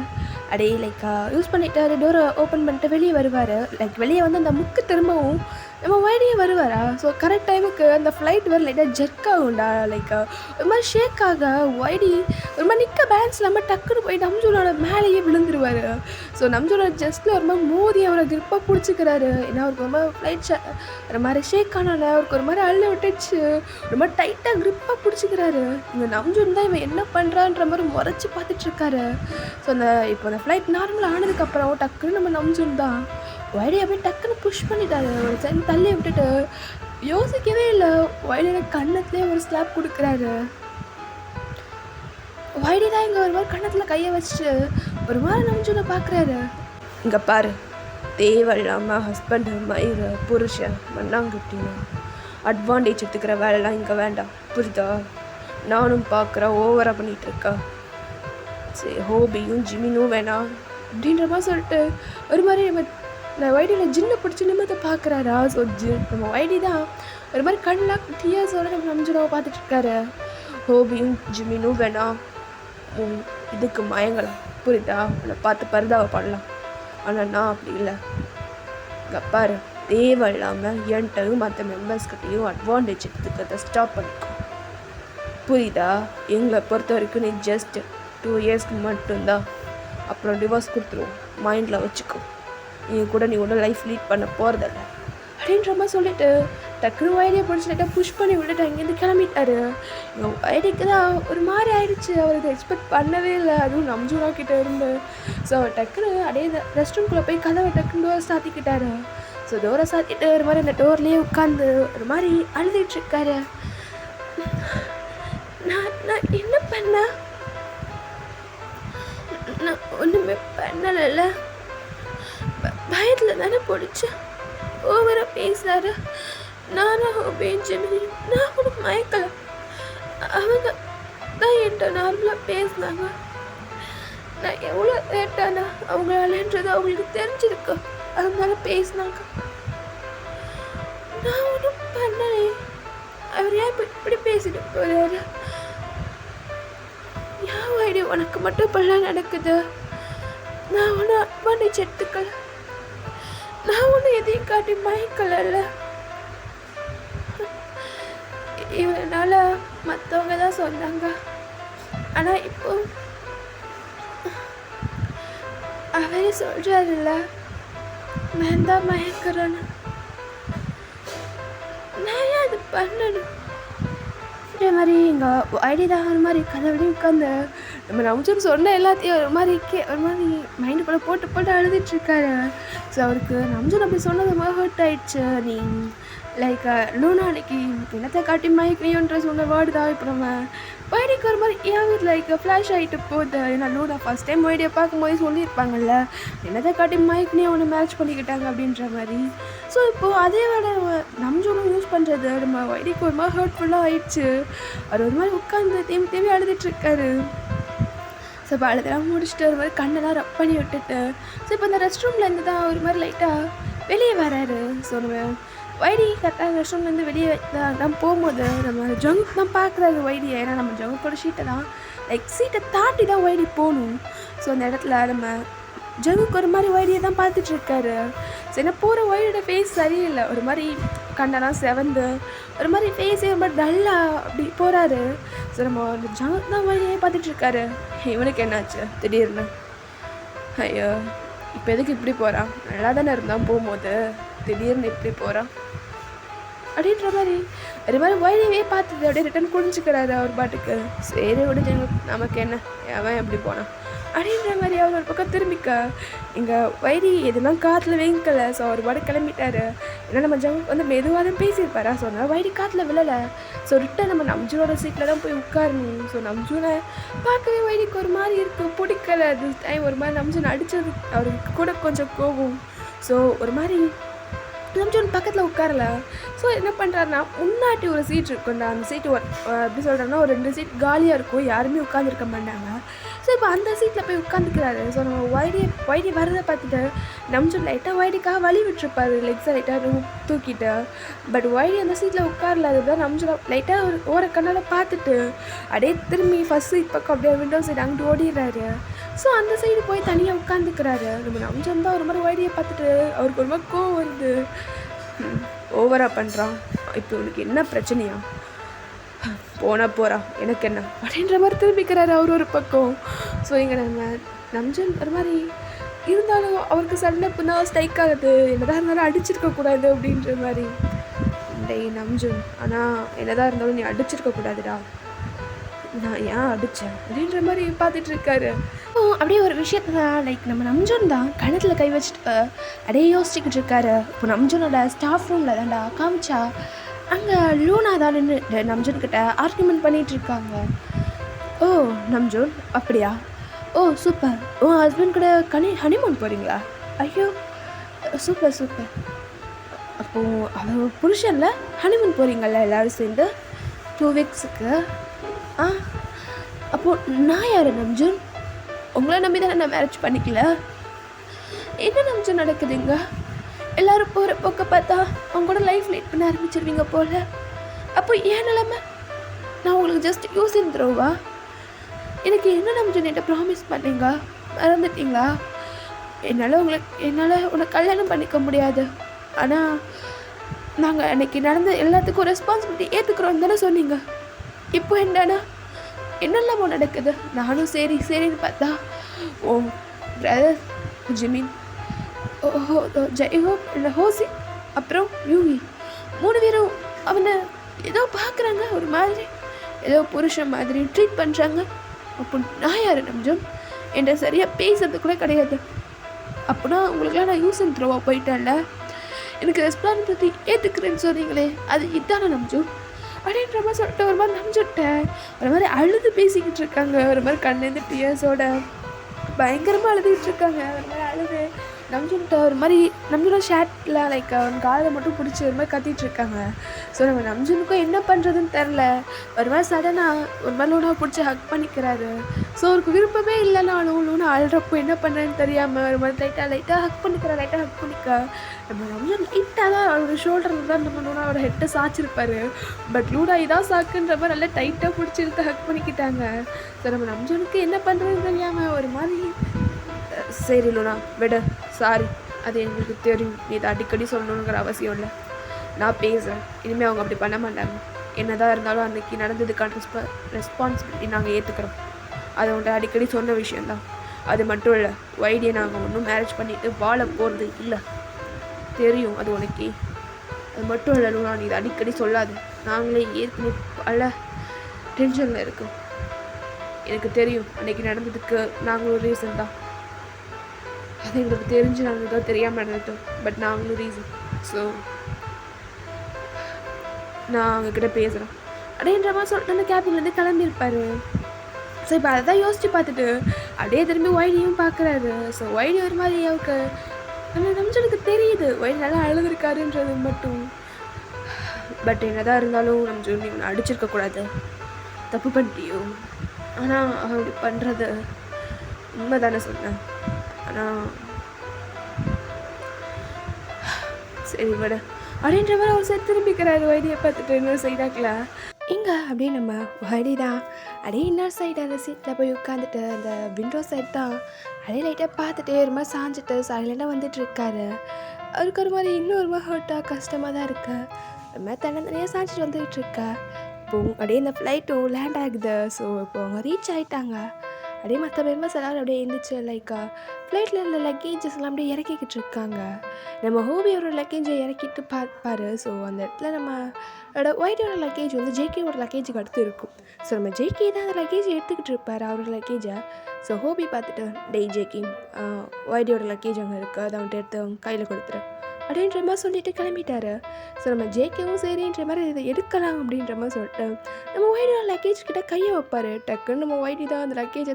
அப்படியே லைக் யூஸ் பண்ணிவிட்டு அது டோரை ஓப்பன் பண்ணிட்டு வெளியே வருவார். லைக் வெளியே வந்து அந்த முக்கு திரும்பவும் நம்ம ஒய்டியே வருவாரா. ஸோ கரெக்ட் டைமுக்கு அந்த ஃப்ளைட் வர லைட்டாக ஜெர்க் ஆகும்டா, லைக் ஒரு மாதிரி ஷேக் ஆக ஒய்டி ஒரு மாதிரி நிற்க பேலன்ஸ் இல்லாமல் டக்குன்னு போய் நம்ஜூனோட மேலேயே விழுந்துருவார். ஸோ நம்ஜூனோட ஜஸ்ட்டில் ஒரு மாதிரி மோதி அவரை கிரிப்பாக பிடிச்சிக்கிறாரு. ஏன்னா அவருக்கு ரொம்ப ஃப்ளைட் ஒரு மாதிரி ஷேக் ஆனால அவருக்கு ஒரு மாதிரி அள்ள விட்டுச்சு, ஒரு மாதிரி டைட்டாக கிரிப்பாக பிடிச்சிக்கிறாரு. இங்கே நம்ஜூன் தான் இவன் என்ன பண்ணுறான்ற மாதிரி முறைச்சி பார்த்துட்ருக்காரு. ஸோ அந்த இப்போ அந்த ஃப்ளைட் நார்மலாக ஆனதுக்கப்புறம் டக்குன்னு நம்ம நம்ஜூன் தான் ஒய்டி அப்படியே டக்குன்னு புஷ் பண்ணிட்டாரு. ஒரு சைடு தள்ளி விட்டுட்டு யோசிக்கவே இல்லை, ஒய்டியோட கண்ணத்துலேயே ஒரு ஸ்லாப் கொடுக்குறாரு. ஒய்டி தான் இங்கே ஒரு மாதிரி கண்ணத்தில் கையை வச்சுட்டு ஒரு மாதிரி நம்ஜூனை பார்க்குறாரு. இங்கே பாரு, தேவையில்லாமல் ஹஸ்பண்டு மயிறு புருஷன் மண்ணாங்கட்டினா அட்வான்டேஜ் எடுத்துக்கிற வேலைலாம் இங்கே வேண்டாம், புரியுதா? நானும் பார்க்குறேன் ஓவராக பண்ணிகிட்ருக்கா. சரி ஹோபியும் ஜிமினும் வேணாம் அப்படின்ற மாதிரி சொல்லிட்டு ஒரு மாதிரி நம்ம ஒய்டியில் ஜின்னை பிடிச்சி நிமித்த பார்க்குறாரா. ஸோ நம்ம ஒய்டி தான் ஒரு மாதிரி கண்ணெலாம் டியர்ஸோட நம்ம நம்ஜூனாவை பார்த்துட்ருக்காரு. ஹோபியும் ஜிமினும் வேணாம், இதுக்கு மயங்கலாம், புரியுதா? உன்னை பார்த்து பரிதாவை பண்ணலாம், ஆனால் நான் அப்படி இல்லை. இங்கே பாரு, தேவையில்லாமல் என்கிட்டையும் மற்ற மெம்பர்ஸ்கிட்டையும் அட்வான்டேஜ் எடுத்துக்கிறத ஸ்டாப் பண்ணிக்கோ, புரியுதா? எங்களை பொறுத்த வரைக்கும் நீ ஜஸ்ட் 2 இயர்ஸ்க்கு மட்டும்தான், அப்புறம் டிவோர்ஸ் கொடுத்துருவோம், மைண்டில் வச்சுக்கோ. நீ கூட நீ ஒன்றும் லைஃப் லீட் பண்ண போகிறதில்ல அப்படின்ற மாதிரி சொல்லிட்டு டக்குனு ஒய்டியை பிடிச்சி லைட்டாக புஷ் பண்ணி விட்டுட்டு அங்கேருந்து கிளம்பிட்டாரு. ஒய்டிக்கு தான் ஒரு மாதிரி ஆயிடுச்சு. அவர் இதை எக்ஸ்பெக்ட் பண்ணவே இல்லை, அதுவும் நம்ஜூனா கிட்டே இருந்து. ஸோ அவர் டக்குனு அப்படியே இந்த ரெஸ்ட் ரூம்குள்ளே போய் கதவை டக்குன்னு டோரை சாத்திக்கிட்டாரு. ஸோ டோரை சாத்திட்டு ஒரு மாதிரி அந்த டோர்லேயே உட்காந்து ஒரு மாதிரி அழுதுட்டுருக்காரு. நான் என்ன பண்ணேன்? நான் ஒன்றுமே பண்ணலைல்ல, பயத்தில் தானே பிடிச்சி ஓவராக பேசுகிறாரு. நானும் பேஞ்சனையும் நான் கூட மயக்கலை. அவங்க தான் என்கிட்ட நார்மலாக பேசினாங்க. நான் எவ்வளோ லேட்டானா அவங்களாலன்றது அவங்களுக்கு தெரிஞ்சிருக்கு, அதனால பேசினாங்க. நான் ஒன்றும் பண்ணலை. அவர் ஏன் இப்படி பேசிட்டு போறாரு? ஏன் ஐடியா உனக்கு மட்டும் இப்பெல்லாம் நடக்குது? நான் ஒன்றும் அட்வான்டேஜ் எடுத்துக்கல, நான் ஒன்றும் எதையும் காட்டி மயக்கல. இவனால மற்றவங்க தான் சொன்னாங்க, ஆனால் இப்போ அவரே சொல்கிறாருல்ல நான் தான் மயக்கிறேன்னு. நான் ஏன் அது பண்ணணும்? இதே மாதிரி எங்கள் ஐடி தான் ஒரு மாதிரி கதவுலையும் உட்காந்து நம்ம நம்ஜூன் சொன்ன எல்லாத்தையும் ஒரு மாதிரி மைண்டுக்குள்ளே போட்டு அழுதுட்டுருக்காரு. ஸோ அவருக்கு நம்ஜூன் அப்படி சொன்னது மாதிரி ஹர்ட் ஆயிடுச்சு. நீ லைக் லூனா அன்னைக்கு என்னத்தை காட்டி மயக்கினியோன்ற சொன்ன வேர்டு தான் இப்போ நம்ம ஒய்டிக்கு ஒரு மாதிரி ஏன் லைக் ஃப்ளாஷ் ஆகிட்டு போகுது. ஏன்னா லூனா ஃபஸ்ட் டைம் ஒய்டியை பார்க்கும்போது சொல்லியிருப்பாங்கல்ல, என்னத்தை காட்டி மயக்கினே அவனை மேட்ச் பண்ணிக்கிட்டாங்க அப்படின்ற மாதிரி. ஸோ இப்போது அதே வேலை நம்ஜூனும் யூஸ் பண்ணுறது நம்ம ஒய்டிக்கு ஒரு மாதிரி ஹர்ட்ஃபுல்லாக ஆயிடுச்சு. அவர் ஒரு மாதிரி உட்காந்து தேவி அழுதுட்டுருக்காரு. ஸோ இப்போ அழுதெல்லாம் முடிச்சுட்டு ஒரு மாதிரி கண்ணெல்லாம் ரப் பண்ணி விட்டுட்டு ஸோ இப்போ இந்த ரெஸ்ட் ரூம்லேருந்து தான் ஒரு மாதிரி லைட்டாக வெளியே வராரு. ஸோ நம்ம ஒய்டி கரெக்டாக ரெஸ்ட் ரூம்லேருந்து வெளியே தான் போகும்போது நம்ம ஜங்க் தான் பார்க்குறாரு ஒய்டியை. ஏன்னா நம்ம ஜங்குக்கோட சீட்டை தான் லைக் சீட்டை தாண்டி தான் ஒய்டி போகணும். ஸோ அந்த இடத்துல நம்ம ஜங்குக்கு ஒரு மாதிரி ஒய்டியை தான் பார்த்துட்ருக்காரு. ஸோ என்ன போகிற ஒய்டியோட ஃபேஸ் சரியில்லை, ஒரு மாதிரி கண்ணெல்லாம் செவந்து ஒரு மாதிரி ஃபேஸே ரொம்ப டல்லாக அப்படி போகிறாரு. ஸோ நம்ம அந்த ஜங்க் தான் ஒய்டியே பார்த்துட்ருக்காரு. இவனுக்கு என்னாச்சு திடீர்னு? ஐயோ இப்போ எதுக்கு இப்படி போகிறான்? நல்லா தானே இருந்தான் போகும்போது, திடீர்னு இப்படி போகிறான் அப்படின்ற மாதிரி ஒரு மாதிரி ஒய்டியவே பார்த்துட்டு அப்படியே ரிட்டன் குடிஞ்சிக்கிறாரு அவர் பாட்டுக்கு. சரி விடுஜங்க, நமக்கு என்ன, அவன் எப்படி போனான் அப்படின்ற மாதிரி அவர் ஒரு பக்கம் திரும்பிக்க இங்கே ஒய்டி எதுலாம் காற்றுல வைக்கலை. ஸோ அவர் பாட்டு கிளம்பிட்டாரு. ஏன்னா நம்ம ஜங்க் வந்து மெதுவாக தான் பேசியிருப்பாரா. ஸோ அதனால் ஒய்டி காற்றுல விழலை. ஸோ ரிட்டன் நம்ம நம்ஜூனோட சீட்டில் தான் போய் உட்காரணும். ஸோ நம்ஜூனை பார்க்கவே ஒய்டிக்கு ஒரு மாதிரி இருக்குது, பிடிக்கலை. அது டைம் ஒரு மாதிரி நம்ஜூன் அடித்தது அவருக்கு கூட கொஞ்சம் கோவம். ஸோ ஒரு மாதிரி நம்ஜூன் பக்கத்தில் உட்காரல. ஸோ என்ன பண்ணுறாருனா முன்னாடி ஒரு சீட் இருக்கும்டா, அந்த சீட்டு எப்படி சொல்கிறேன்னா ஒரு 2 சீட் காலியாக இருக்கும், யாருமே உட்காந்துருக்க மாட்டாங்க. ஸோ இப்போ அந்த சீட்டில் போய் உட்காந்துக்கிறாரு. ஸோ நம்ம ஒய்டி வரதை பார்த்துட்டு நம்ஜூன் லைட்டாக ஒய்டிக்காக வழி விட்டுருப்பாரு, லெக்ஸை லைட்டாக தூக்கிட்டு. பட் ஒய்டி அந்த சீட்டில் உட்காரல. அதுதான் நம்ஜூன் லைட்டாக ஒரு ஓர கண்ணால் பார்த்துட்டு அப்படியே திரும்பி ஃபஸ்ட் சீட் பக்கம் அப்படியே விண்டோ சைடு அங்கிட்டு ஓடிடுறாரு. ஸோ அந்த சைடு போய் தனியாக உட்காந்துக்கிறாரு. நம்ம நம்ஜூன் தான் ஒரு மாதிரி ஒய்டியை பார்த்துட்டு அவருக்கு ஒரு மாதிரி கோவம் வருது. ஓவராக பண்ணுறான், இப்போ உனக்கு என்ன பிரச்சனையா? போகிறா எனக்கு என்ன அப்படின்ற மாதிரி திரும்பிக்கிறாரு அவர் ஒரு பக்கம். ஸோ இங்கே நம்ம நம்ஜூன் ஒரு மாதிரி இருந்தாலும் அவருக்கு சண்டை புண்ணா ஸ்ட்ரைக் ஆகுது. என்னதான் இருந்தாலும் அடிச்சிருக்கக்கூடாது அப்படின்ற மாதிரி. டேய் நம்ஜூன், ஆனால் என்னதான் இருந்தாலும் நீ அடிச்சிருக்கக்கூடாதுடா, நான் ஏன் அடித்தேன் அப்படின்ற மாதிரி பார்த்துட்ருக்காரு. அப்படியே ஒரு விஷயத்த லைக் நம்ம நம்ஜூன் தான் கணத்தில் கை வச்சுட்டு அப்படியே யோசிச்சுக்கிட்டு இருக்காரு. இப்போ நம்ஜூனோட ஸ்டாஃப் ரூமில் தான்டா காமிச்சா அங்கே லூனா தான் நின்று நம்ஜூன்கிட்ட ஆர்கியூமெண்ட் பண்ணிகிட்டு இருக்காங்க. ஓ நம்ஜூன் அப்படியா? ஓ சூப்பர், உன் ஹஸ்பண்ட் கூட ஹனிமூன் போகிறீங்களா? ஐயோ சூப்பர் சூப்பர். அப்போது அவள் புருஷனில் ஹனிமூன் போகிறீங்களா எல்லோரும் சேர்ந்து 2 வீக்ஸுக்கு? அப்போது நான் யார் நம்ஜூன்? உங்களை நம்பி தானே நான் மேரேஜ் பண்ணிக்கல. என்ன நம்ஜூன் நடக்குதுங்க? எல்லோரும் போகிற போக்க பார்த்தா அவங்க கூட லைஃப் லீட் பண்ண ஆரம்பிச்சிருவீங்க போல். அப்போ ஏன் நிலைமை? நான் உங்களுக்கு ஜஸ்ட் யூஸ் இருந்துருவா? எனக்கு என்ன நம்ஜூன் என்கிட்ட ப்ராமிஸ் பண்ணீங்க, மறந்துட்டீங்களா? என்னால் உன்னை கல்யாணம் பண்ணிக்க முடியாது, ஆனால் நாங்கள் அன்றைக்கி நடந்த எல்லாத்துக்கும் ரெஸ்பான்சிபிலிட்டி ஏற்றுக்குறோம் தானே சொன்னீங்க. இப்போ என்னெல்லாமோ நடக்குது. நானும் சரின்னு பார்த்தா ஓ பிரதர் ஜிமின், ஜெய்ஹோப் இல்லை ஹோசி, அப்புறம் யூவி 3 பேரும் அவனை ஏதோ பார்க்குறாங்க, ஒரு மாதிரி ஏதோ புருஷன் மாதிரி ட்ரீட் பண்ணுறாங்க. அப்போ நான் யார் நம்ஜன்? என்கிட்ட சரியாக பேசுறது கூட கிடையாது. அப்படின்னா உங்களுக்குலாம் நான் யூஸ் அண்ட் த்ரோவாக போயிட்டேன்ல, எனக்கு ரெஸ்பான்சிபிலிட்டி ஏற்றுக்கிறேன்னு சொன்னீங்களே, அது இதானே நம்ஜன் அப்படின்ற மாதிரி சொல்லிட்டு ஒரு மாதிரி நம்பிச்சுட்டேன். ஒரு மாதிரி அழுது பேசிக்கிட்டு இருக்காங்க, ஒரு மாதிரி கண்ணுலேருந்து டியர்ஸோட பயங்கரமாக அழுதுகிட்டு இருக்காங்க. ஒரு மாதிரி அழுது நம்பிச்சுட்ட ஒரு மாதிரி நம்மளோட ஷேட்டில் லைக் அவன் காலில் மட்டும் பிடிச்சி ஒரு மாதிரி கத்திட்டு இருக்காங்க. ஸோ நம்ம நம்ஜனுக்கும் என்ன பண்ணுறதுன்னு தெரில. ஒரு மாதிரி சடனாக ஒரு மாதிரி லூனாவை பிடிச்சி ஹக் பண்ணிக்கிறாரு. ஸோ அவருக்கு விருப்பமே இல்லைனாலும் லூனா அழுறப்போ என்ன பண்ணுறேன்னு தெரியாமல் ஒரு மாதிரி லைட்டாக ஹக் பண்ணிக்க நம்ம நம்ஜன் லைட்டாக தான் அவரோட ஷோல்டரில் தான் நம்ம லூனாவோட ஹெட்டை சாய்ச்சிருப்பாரு. பட் லூனா இதான் சாக்குன்ற மாதிரி நல்லா டைட்டாக பிடிச்சிருக்க ஹக் பண்ணிக்கிட்டாங்க. ஸோ நம்ம நம்ஜனுக்கு என்ன பண்ணுறதுன்னு தெரியாமல் ஒரு மாதிரி சரி லூனா விட, சாரி, அது எங்களுக்கு தெரியும், நீ இதை அடிக்கடி சொல்லணுங்கிற அவசியம் இல்லை, நான் பேசுகிறேன், இனிமேல் அவங்க அப்படி பண்ண மாட்டாங்க. என்னதான் இருந்தாலும் அன்றைக்கி நடந்ததுக்கான ரெஸ்பான்சிபிலிட்டி நாங்கள் ஏற்றுக்கிறோம். அதை உன்ட்ட அடிக்கடி சொன்ன விஷயந்தான். அது மட்டும் இல்லை, வைடியை நாங்கள் ஒன்றும் மேரேஜ் பண்ணிவிட்டு வாழ போகிறது இல்லை, தெரியும் அது உனக்கே. அது மட்டும் இல்லை லூனா, நீ இதை அடிக்கடி சொல்லாது, நாங்களே ஏற்கனவே பல டென்ஷனில் இருக்கோம். எனக்கு தெரியும் அன்றைக்கி நடந்ததுக்கு நாங்களும் ரீசன் தான், அது எங்களுக்கு தெரிஞ்சு நாங்கள் தான் தெரியாமல் நடந்துட்டோம். பட் நாங்களும் ரீசன். ஸோ நான் அவங்கக்கிட்ட பேசுகிறேன் அப்படின்ற மாதிரி சொல்லிட்டு அந்த கேபின்லேருந்து கிளம்பியிருப்பார். ஸோ இப்போ அதை தான் யோசித்து பார்த்துட்டு அப்படியே திரும்பி ஒய்டியும் பார்க்குறாரு. ஸோ ஒய்டி ஒரு மாதிரி அவருக்கு நம்ஜனுக்கு தெரியுது ஒய்டி நல்லா அழுதுருக்காருன்றது மட்டும். பட் என்னதான் இருந்தாலும் நம்ஜன் இவனை அடிச்சிருக்கக்கூடாது, தப்பு பண்ணிட்டியோ. ஆனால் அப்படி பண்ணுறது உண்மை தானே சொன்னேன். ஆனால் சரி விட அப்படின்ற மாதிரி அவர் சரி திரும்பிக்கிறாரு வைடியை பார்த்துட்டு இன்னொரு சைடாக்கல இங்கே அப்படியே நம்ம வைடி தான் அப்படியே இன்னொரு சைடு அந்த சீட்டில் போய் உட்காந்துட்டு அந்த விண்டோ சைட் தான் அப்படியே லைட்டாக பார்த்துட்டே ஒரு மாதிரி சாஞ்சிட்டு சைலண்டாக வந்துட்டு இருக்காரு. அவருக்கு ஒரு மாதிரி இன்னும் ஒரு மாதிரி ஹர்ட்டாக கஷ்டமாக தான் இருக்கு. ஒரு மாதிரி தனியாக சாஞ்சிட்டு வந்துகிட்டு இருக்கா. இப்போ அப்படியே இந்த ஃப்ளைட்டும் லேண்ட் ஆகுது. ஸோ இப்போ அவங்க ரீச் ஆகிட்டாங்க. அப்படியே மற்ற மெம்பர்ஸ் எல்லோரும் அப்படியே எழுந்திரிச்சு லைக் ஃப்ளைட்டில் இருந்த லக்கேஜஸ் எல்லாம் அப்படியே இறக்கிக்கிட்டு இருக்காங்க. நம்ம ஹோபியோட லக்கேஜை இறக்கிட்டு பார்ப்பாரு. ஸோ அந்த இடத்துல நம்மளோட ஒயிட்டோட லக்கேஜ் வந்து ஜேகேவோட லக்கேஜுக்கு அடுத்து இருக்கும். ஸோ நம்ம ஜேகே தான் அந்த லக்கேஜை எடுத்துக்கிட்டு இருப்பார், அவரோட லக்கேஜை. ஸோ ஹோபி பார்த்துட்டு டெய் ஜேகே ஒயிட்டோட லக்கேஜ் அங்கே இருக்குது, அதை அவன்கிட்ட எடுத்து அவங்க கையில் கொடுத்துரு அப்படின்ற மாதிரி சொல்லிட்டு கிளம்பிட்டாரு. ஸோ நம்ம ஜேகேவும் சரின்ற மாதிரி இதை எடுக்கலாம் அப்படின்ற மாதிரி சொல்லிட்டு நம்ம ஒய்டியோட லக்கேஜ் கிட்ட கையை வைப்பார். டக்குன்னு நம்ம ஒய்டி தான் அந்த லக்கேஜை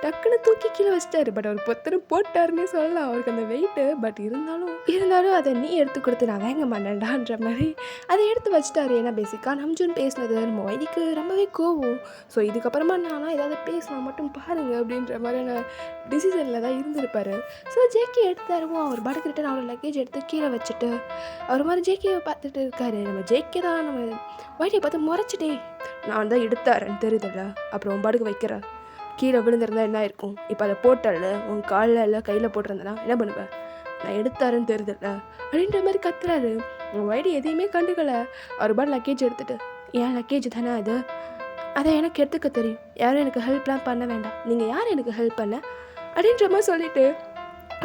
டக்குன்னு தூக்கி கீழே வச்சிட்டாரு. பட் அவர் பொத்தனை போட்டாருன்னே சொல்லலாம், அவருக்கு அந்த வெயிட்டு. பட் இருந்தாலும் அதை நீ எடுத்து கொடுத்து நான் வாங்க மாட்டேன்டான்ற மாதிரி அதை எடுத்து வச்சிட்டாரு. ஏன்னா பேசிக்காக நம்ஜன் பேசினது நம்ம ஒய்டிக்கு ரொம்பவே கோவம். ஸோ இதுக்கப்புறமா நானும் ஏதாவது பேசினா மட்டும் பாருங்கள் அப்படின்ற மாதிரியான டிசிஷனில் தான் இருந்திருப்பார். ஸோ ஜேகே எடுத்து தருவோம், அவர் பாட்டுக்கிட்ட அவரோட லக்கேஜ் எடுத்து கீழே வச்சுட்டு அவர் மாதிரி ஜேகேவை பார்த்துட்டு இருக்காரு. நம்ம ஜேகே தான் நம்ம ஒய்டியை பார்த்து முறைச்சிட்டே நான் தான் எடுத்தாரேன்னு தெரியுதுல்ல, அப்புறம் உன் பாட்டுக்கு வைக்கிறார், கீழே விழுந்திருந்தா என்ன இருக்கும், இப்போ அதை போட்டல உன் காலில் இல்லை கையில் போட்டிருந்தேன்னா என்ன பண்ணுவேன், நான் எடுத்தாருன்னு தெரியுதுல்ல அப்படின்ற மாதிரி கத்துறாரு. ஒய்டி எதையுமே கண்டுக்கலை. அவர் பாட்டு லக்கேஜ் எடுத்துகிட்டு என் லக்கேஜ் தானே அது, அதை எனக்கு எடுத்துக்க தெரியும், யாரும் எனக்கு ஹெல்ப்லாம் பண்ண வேண்டாம், நீங்கள் யார் எனக்கு ஹெல்ப் பண்ண அப்படின்ற மாதிரி சொல்லிவிட்டு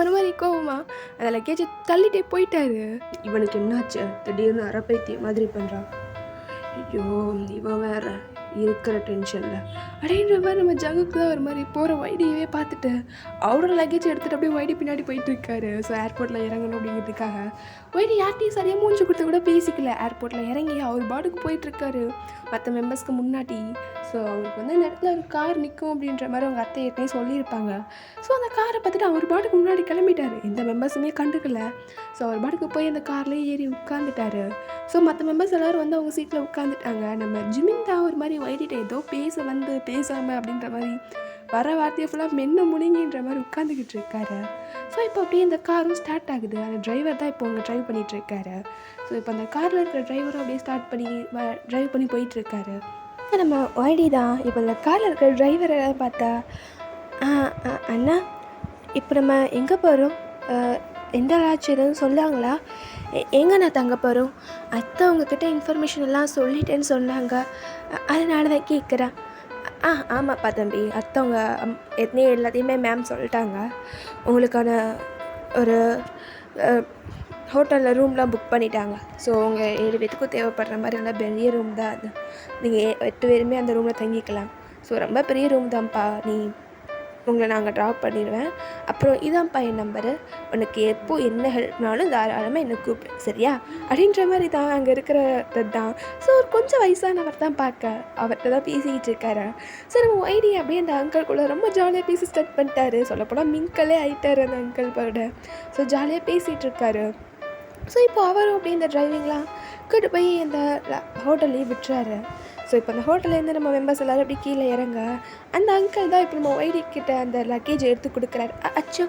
ஒரு மாதிரி கோவமா அந்த லக்கேஜை தள்ளிட்டே போயிட்டாரு. இவனுக்கு என்னாச்சு, திடீர்னு அரைப்பைத்தியம் மாதிரி பண்ணுறான், ஐயோ இவன் வேற இருக்கிற டென்ஷனில் அப்படின்ற மாதிரி நம்ம ஜங்குக்கு தான் ஒரு மாதிரி போகிற ஒய்டியவே பார்த்துட்டு அவரோட லக்கேஜ் எடுத்துகிட்டு அப்படியே ஒய்டி பின்னாடி போயிட்டுருக்காரு. ஸோ ஏர்போர்ட்டில் இறங்கணும் அப்படிங்கிறதுக்காக ஒய்டி யார்ட்டையும் சரியாக மூஞ்சி கொடுத்து கூட பேசிக்கல. ஏர்போர்ட்டில் இறங்கி அவர் பாட்டுக்கு போயிட்டுருக்காரு மற்ற மெம்பர்ஸ்க்கு முன்னாடி. ஸோ அவருக்கு வந்து அந்த இடத்துல ஒரு கார் நிற்கும் அப்படின்ற மாதிரி அவங்க அத்தை ஏற்கனவே சொல்லியிருப்பாங்க. ஸோ அந்த காரை பார்த்துட்டு அவர் பாட்டுக்கு முன்னாடி கிளம்பிட்டார், எந்த மெம்பர்ஸுமே கண்டுக்கல. ஸோ அவர் பாட்டுக்கு போய் அந்த கார்லேயே ஏறி உட்காந்துட்டாரு. ஸோ மற்ற மெம்பர்ஸ் எல்லோரும் வந்து அவங்க சீட்டில் உட்காந்துட்டாங்க. நம்ம ஜிமின் தான் ஒரு மாதிரி ஒய்டிட்ட ஏதோ பேசாமல் அப்படின்ற மாதிரி வர வார்த்தையை ஃபுல்லாக மென்ன முழுங்கின்ற மாதிரி உட்காந்துக்கிட்டு இருக்காரு. ஸோ இப்போ அப்படியே இந்த காரும் ஸ்டார்ட் ஆகுது. அந்த டிரைவர் தான் இப்போ அவங்க ட்ரைவ் பண்ணிகிட்ருக்காரு. ஸோ இப்போ அந்த காரில் இருக்கிற டிரைவரும் அப்படியே ட்ரைவ் பண்ணி போயிட்டுருக்காரு. நம்ம ஒய்டி தான் இப்போ இந்த காரில் இருக்கிற டிரைவரை பார்த்தா அண்ணா இப்போ நம்ம எங்கே போகிறோம், எந்த லாட்ச் எதுவும் சொல்லாங்களா, எங்கே நான் தங்க போகிறோம், அத்தை உங்ககிட்ட இன்ஃபர்மேஷன் எல்லாம் சொல்லிட்டேன்னு சொன்னாங்க, அதனால தான் கேட்குறேன். ஆமாப்பா தம்பி, அத்தவங்க எல்லாத்தையுமே மேம் சொல்லிட்டாங்க, உங்களுக்கான ஒரு ஹோட்டலில் ரூம்லாம் புக் பண்ணிட்டாங்க. ஸோ உங்கள் 7 பேத்துக்கும் தேவைப்படுற மாதிரி நல்லா பெரிய ரூம் தான் அது. நீங்கள் 8 பேருமே அந்த ரூமில் தங்கிக்கலாம். ஸோ ரொம்ப பெரிய ரூம் தான்ப்பா, நீ உங்களை நாங்கள் ட்ராப் பண்ணிடுவேன். அப்புறம் இதான்ப்பா என் நம்பரு, உனக்கு எப்போ என்ன ஹெல்ப்னாலும் தாராளமாக என்னை கூப்பிடு, சரியா? அப்படின்ற மாதிரி தான் அங்கே இருக்கிறது தான். ஸோ ஒரு கொஞ்சம் வயசானவர் தான் பார்க்க, அவர்கிட்ட தான் பேசிக்கிட்டு இருக்காரு. ஸோ நம்ம ஒய்டி அப்படியே அந்த அங்கிள்குள்ளே ரொம்ப ஜாலியாக பேசி ஸ்டார்ட் பண்ணிட்டாரு. சொல்லப்போனால் மிங்கலே ஆகிட்டார் அந்த அங்கிள் போட. ஸோ ஜாலியாக பேசிகிட்டு இருக்காரு. ஸோ இப்போ அவரும் அப்படியே இந்த டிரைவிங்லாம் கூட்டு போய் அந்த ஹோட்டல்லையே விட்டுறாரு. ஸோ இப்போ அந்த ஹோட்டல்லேருந்து நம்ம மெம்பர்ஸ் எல்லோரும் அப்படி கீழே இறங்க அந்த அங்கிள் தான் இப்போ நம்ம ஒய்டி கிட்ட அந்த லக்கேஜை எடுத்து கொடுக்குறாரு. அச்சோ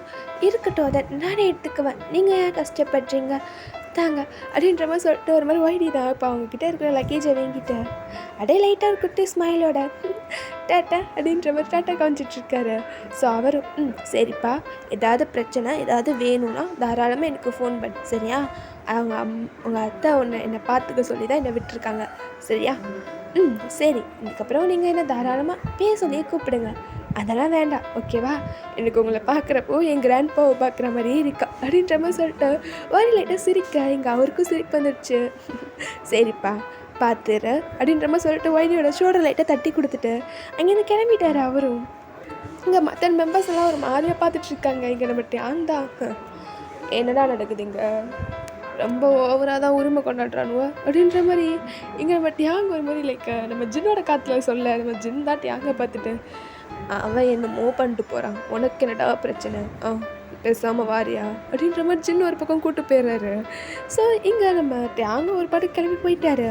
இருக்கட்டும், அதை நானே எடுத்துக்குவேன், நீங்கள் ஏன் கஷ்டப்படுறீங்க, தாங்க அப்படின்ற மாதிரி சொல்லிட்டு ஒரு மாதிரி ஒய்டி தான் இப்போ அவங்கக்கிட்ட இருக்கிற லக்கேஜை வாங்கிட்டு அப்படியே லைட்டாக ஒரு குட்டி ஸ்மைலோட டாட்டா அப்படின்ற மாதிரி டாட்டா காமிச்சிட்ருக்காரு. ஸோ அவரும் சரிப்பா, ஏதாவது பிரச்சனை ஏதாவது வேணும்னா தாராளமாக எனக்கு ஃபோன் பண்ணு, சரியா? உங்கள் அத்தை என்னை பார்த்துக்க சொல்லி தான் என்னை விட்டுருக்காங்க, சரியா? சரி, இதுக்கப்புறம் நீங்கள் என்ன தாராளமாக பேர் சொல்லியே கூப்பிடுங்க, அதெல்லாம் வேண்டாம், ஓகேவா? எனக்கு உங்களை பார்க்குறப்போ என் கிராண்ட்பாவை பார்க்குற மாதிரியே இருக்கா அப்படின்ற மாதிரி சொல்லிட்டு ஒரு லைட்டாக சிரிக்க இங்கே அவருக்கும் சிரிப்பு வந்துடுச்சு. சரிப்பா பார்த்துரு அப்படின்ற மாதிரி சொல்லிட்டு ஒய்டியோட ஷோல்டர் லைட்டாக தட்டி கொடுத்துட்டு அங்கேருந்து கிளம்பிட்டார் அவரும். இங்கே மற்ற மெம்பர்ஸ் எல்லாம் ஒரு மாதிரியாக பார்த்துட்ருக்காங்க. இங்கே நம்ம டேங்தான் என்னடா நடக்குது, இங்கே ரொம்ப ஓவராக தான் உரிமை கொண்டாடுறானுவோ அப்படின்ற மாதிரி இங்கே நம்ம டேங் ஒரு மாதிரி லைக் நம்ம ஜின்னோட காற்றுல சொல்ல நம்ம ஜின் தான் டேங்கை பார்த்துட்டு அவன் என்ன பண்ணிட்டு போகிறான், உனக்கு என்னடா பிரச்சனை, பேசாமல் வாரியா அப்படின்ற மாதிரி ஜின்னு ஒரு பக்கம் கூப்பிட்டு போயிடுறாரு. ஸோ இங்கே நம்ம டேங்க ஒரு பாட்டுக்கு கிளம்பி போயிட்டாரு.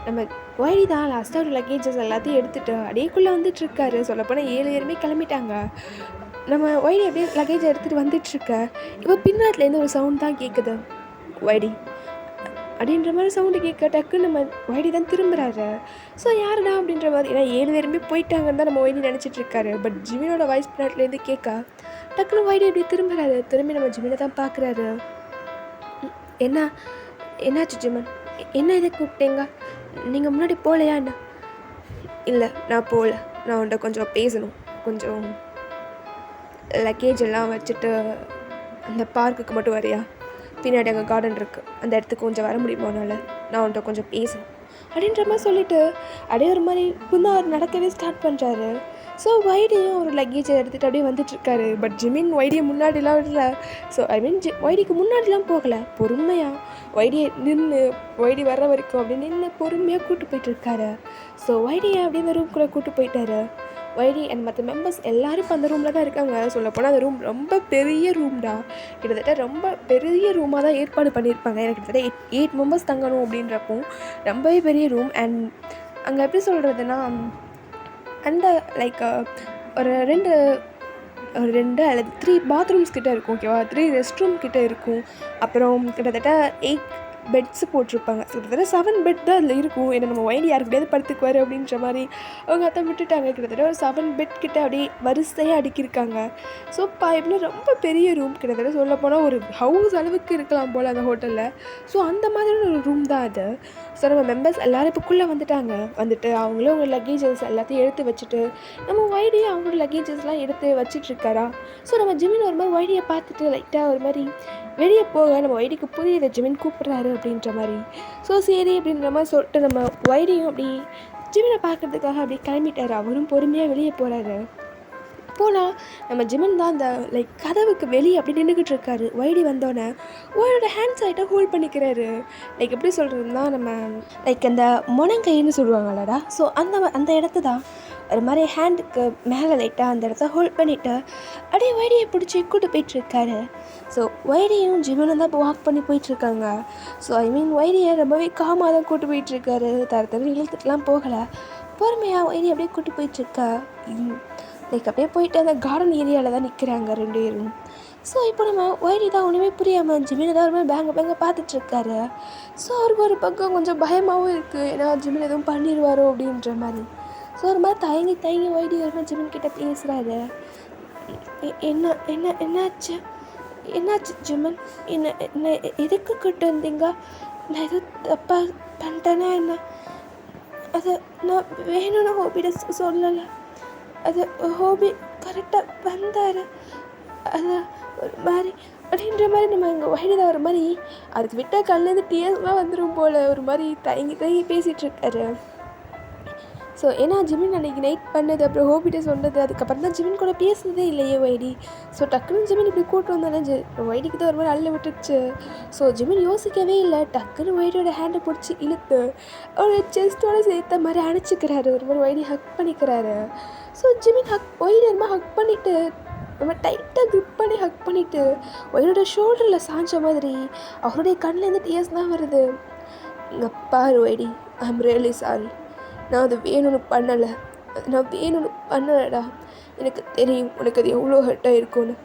நம்ம ஒய்டி தான் லாஸ்ட்டாக ஒரு லக்கேஜஸ் எல்லாத்தையும் எடுத்துகிட்டு அடையக்குள்ளே வந்துட்டுருக்காரு. சொல்லப்போனால் 7 பேருமே கிளம்பிட்டாங்க. நம்ம ஒய்டி அப்படியே லக்கேஜை எடுத்துகிட்டு வந்துட்டுருக்க இப்போ பின்னாட்டிலேருந்து ஒரு சவுண்ட் தான் கேட்குது, ஒய்டி அப்படின்ற மாதிரி சவுண்டு கேட்க டக்குன்னு நம்ம ஒய்டி தான் திரும்புகிறாரு. ஸோ யாருடா அப்படின்ற மாதிரி, ஏன்னா 7 பேருமே போயிட்டாங்கன்னு தான் நம்ம ஒய்டி நினச்சிட்ருக்காரு. பட் ஜிமினோட வாய்ஸ் பின்னாட்டிலேருந்து கேட்க டக்குன்னு ஒய்டி அப்படி திரும்புகிறாரு. திரும்பி நம்ம ஜிமினை தான் பார்க்குறாரு. என்னாச்சு ஜிமன், என்ன இதை கூப்பிட்டேங்க, நீங்கள் முன்னாடி போகலையா என்ன? இல்லை நான் போகல, நான் உன்ட்ட கொஞ்சம் பேசணும், கொஞ்சம் லக்கேஜ் எல்லாம் வச்சுட்டு அந்த பார்க்குக்கு மட்டும் வரியா? பின்னாடி அங்கே கார்டன் இருக்குது, அந்த இடத்துக்கு கொஞ்சம் வர முடியுமா உன்னால்? நான் உன்ட்ட கொஞ்சம் பேசணும் அப்படின்ற மாதிரி சொல்லிவிட்டு அப்படியே ஒரு மாதிரி புண்ணார் நடக்கவே ஸ்டார்ட் பண்ணுறாரு. ஸோ ஒய்டியும் ஒரு லக்கேஜை எடுத்துகிட்டு அப்படியே வந்துட்டுருக்காரு. பட் ஜிமின் ஒய்டியை முன்னாடிலாம் விடல. ஸோ ஐ மீன் ஒய்டிக்கு முன்னாடிலாம் போகலை, பொறுமையாக ஒய்டியை நின்று ஒய்டி வர்ற வரைக்கும் அப்படி நின்று பொறுமையாக கூப்பிட்டு போயிட்டுருக்காரு. ஸோ ஒய்டியை அப்படியே அந்த ரூம்குள்ளே கூப்பிட்டு போயிட்டாரு. ஒய்டி அண்ட் மற்ற மெம்பர்ஸ் எல்லோரும் இப்போ அந்த ரூமில் தான் இருக்காங்க. சொல்லப்போனால் அந்த ரூம் ரொம்ப பெரிய ரூம் தான், கிட்டத்தட்ட ரொம்ப பெரிய ரூமாக தான் ஏற்பாடு பண்ணியிருப்பாங்க. எனக்கு கிட்டத்தட்ட 8 மெம்பர்ஸ் தங்கணும் அப்படின்றப்போ ரொம்பவே பெரிய ரூம். அண்ட் அங்கே எப்படி சொல்கிறதுனா அந்த லைக் ஒரு 2 அல்லது 3 பாத்ரூம்ஸ் கிட்டே இருக்கும், ஓகேவா? 3 ரெஸ்ட் ரூம் கிட்டே இருக்கும். அப்புறம் கிட்டத்தட்ட 8 பெட்ஸ் போட்டிருப்பாங்க. கிட்டத்தட்ட 7 பெட் தான் அதில் இருக்கும். ஏன்னா நம்ம ஒய்டி யாருக்கு எப்படியாவது படுத்துக்குவார் அப்படின்ற மாதிரி அவங்க அதை விட்டுட்டாங்க. கிட்டத்தட்ட ஒரு 7 பெட் கிட்ட அப்படியே வரிசையாக அடுக்கியிருக்காங்க. ஸோ எப்படின்னா ரொம்ப பெரிய ரூம், கிட்டத்தட்ட சொல்லப்போனால் ஒரு ஹவுஸ் அளவுக்கு இருக்கலாம் போல் அந்த ஹோட்டலில். ஸோ அந்த மாதிரியான ஒரு ரூம் தான் அது. ஸோ நம்ம மெம்பர்ஸ் எல்லோரும் இப்போக்குள்ளே வந்துட்டு அவங்களும் அவங்க லக்கேஜஸ் எல்லாத்தையும் எடுத்து வச்சுட்டு நம்ம ஒய்டியை அவங்களோட லக்கேஜஸ்லாம் எடுத்து வச்சிட்ருக்காரா. ஸோ நம்ம ஜிமின் ஒரு மாதிரி ஒய்டியை பார்த்துட்டு லைட்டாக ஒரு மாதிரி வெளியே போக நம்ம ஒய்டிக்கு புரியுது ஜிமின் கூப்பிட்றாரு அப்படின்ற மாதிரி. ஸோ சரி அப்படின்ற மாதிரி சொல்லிட்டு நம்ம ஒய்டியும் அப்படி ஜிமினை பார்க்குறதுக்காக அப்படி கிளம்பிட்டார். அவரும் பொறுமையாக வெளியே போகிறாரு. போனால் நம்ம ஜிமின் தான் அந்த லைக் கதவுக்கு வெளியே அப்படி நின்றுக்கிட்டு இருக்காரு. ஒய்டி வந்தோடனே ஒய்டோட ஹேண்ட்ஸ் ஆகிட்ட ஹோல்ட் பண்ணிக்கிறாரு. லைக் எப்படி சொல்கிறதுனா நம்ம லைக் அந்த முனங்கைன்னு சொல்லுவாங்கல்லடா, ஸோ அந்த இடத்து தான் ஒரு மாதிரி ஹேண்டுக்கு மேலே லைட்டாக அந்த இடத்த ஹோல்ட் பண்ணிவிட்டு அப்படியே ஒய்டியை பிடிச்சி கூட்டு போயிட்டுருக்காரு. ஸோ ஒய்டியும் ஜிமினும் தான் இப்போ வாக் பண்ணி போயிட்டுருக்காங்க. ஸோ ஐ மீன் ஒய்டியை ரொம்பவே காமாக தான் கூட்டு போயிட்டுருக்காரு. தர இழுத்துட்டுலாம் போகலை, பொறுமையாக ஒய்டி அப்படியே கூட்டு போயிட்டுருக்கா. லைக் அப்படியே போயிட்டு அந்த கார்டன் ஏரியாவில் தான் நிற்கிறாங்க 2 பேரும். ஸோ இப்போ நம்ம ஒய்டி தான் ஒன்றுமே புரியாமல் ஜிமினை தான் ஒரு மாதிரி பேங்க பார்த்துட்ருக்காரு. ஸோ அவருக்கு ஒரு பக்கம் கொஞ்சம் பயமாகவும் இருக்குது, ஏன்னா ஜிமின் எதுவும் பண்ணிடுவாரோ அப்படின்ற மாதிரி. ஸோ ஒரு மாதிரி தயங்கி ஒய்டி ஒரு மாதிரி ஜிமின் கிட்டே பேசுகிறாரு. என்னாச்சு ஜிமின், என்ன எதுக்கு கூப்பிட்டு வந்தீங்க? நான் எதுவும் தப்பாக பண்ணிட்டேன்னா என்ன? அதை நான் வேணும்னு ஹோபிட்ட சொல்லலை, அது ஹோபி கரெக்டாக வந்தார், அது ஒரு மாதிரி அப்படின்ற மாதிரி நம்ம இங்கே வைடியில் ஒரு மாதிரி அதுக்கு விட்ட கண்லேருந்து டிஎஸ்லாம் வந்துடும் போல் ஒரு மாதிரி தயங்கி பேசிகிட்ருக்காரு. ஸோ ஏன்னா ஜிமின் அன்றைக்கி நைட் பண்ணது, அப்புறம் ஹோபிட்ட சொன்னது, அதுக்கப்புறம் தான் ஜிமின் கூட பேசுனதே இல்லையே வைடி. ஸோ டக்குன்னு ஜிமின் இப்படி கூட்டு வந்தானே வைடிக்கு தான் ஒரு மாதிரி அள்ள விட்டுருச்சு. ஸோ ஜிமின் யோசிக்கவே இல்லை, டக்குன்னு வைடியோட ஹேண்டை பிடிச்சி இழுத்து ஒரு செஸ்ட்டோட சேர்த்த மாதிரி அணைச்சிக்கிறாரு, ஒரு மாதிரி வைடி ஹக் பண்ணிக்கிறாரு. ஸோ ஜிமின் வைடி ஒரு மாதிரி ஹக் பண்ணிவிட்டு ரொம்ப டைட்டாக க்ரிப் பண்ணி ஹக் பண்ணிவிட்டு வைடோட ஷோல்டரில் சாஞ்ச மாதிரி அவருடைய கண்ணிலேருந்து டியர்ஸ் தான் வருது. இங்கே பாரு வைடி, ஐ எம் ரியலி சாரி, நான் அது வேணும்னு பண்ணலை, நான் வேணும்னு பண்ணலைடா. எனக்கு தெரியும் உனக்கு அது எவ்வளோ ஹர்ட்டாக இருக்கும்னு.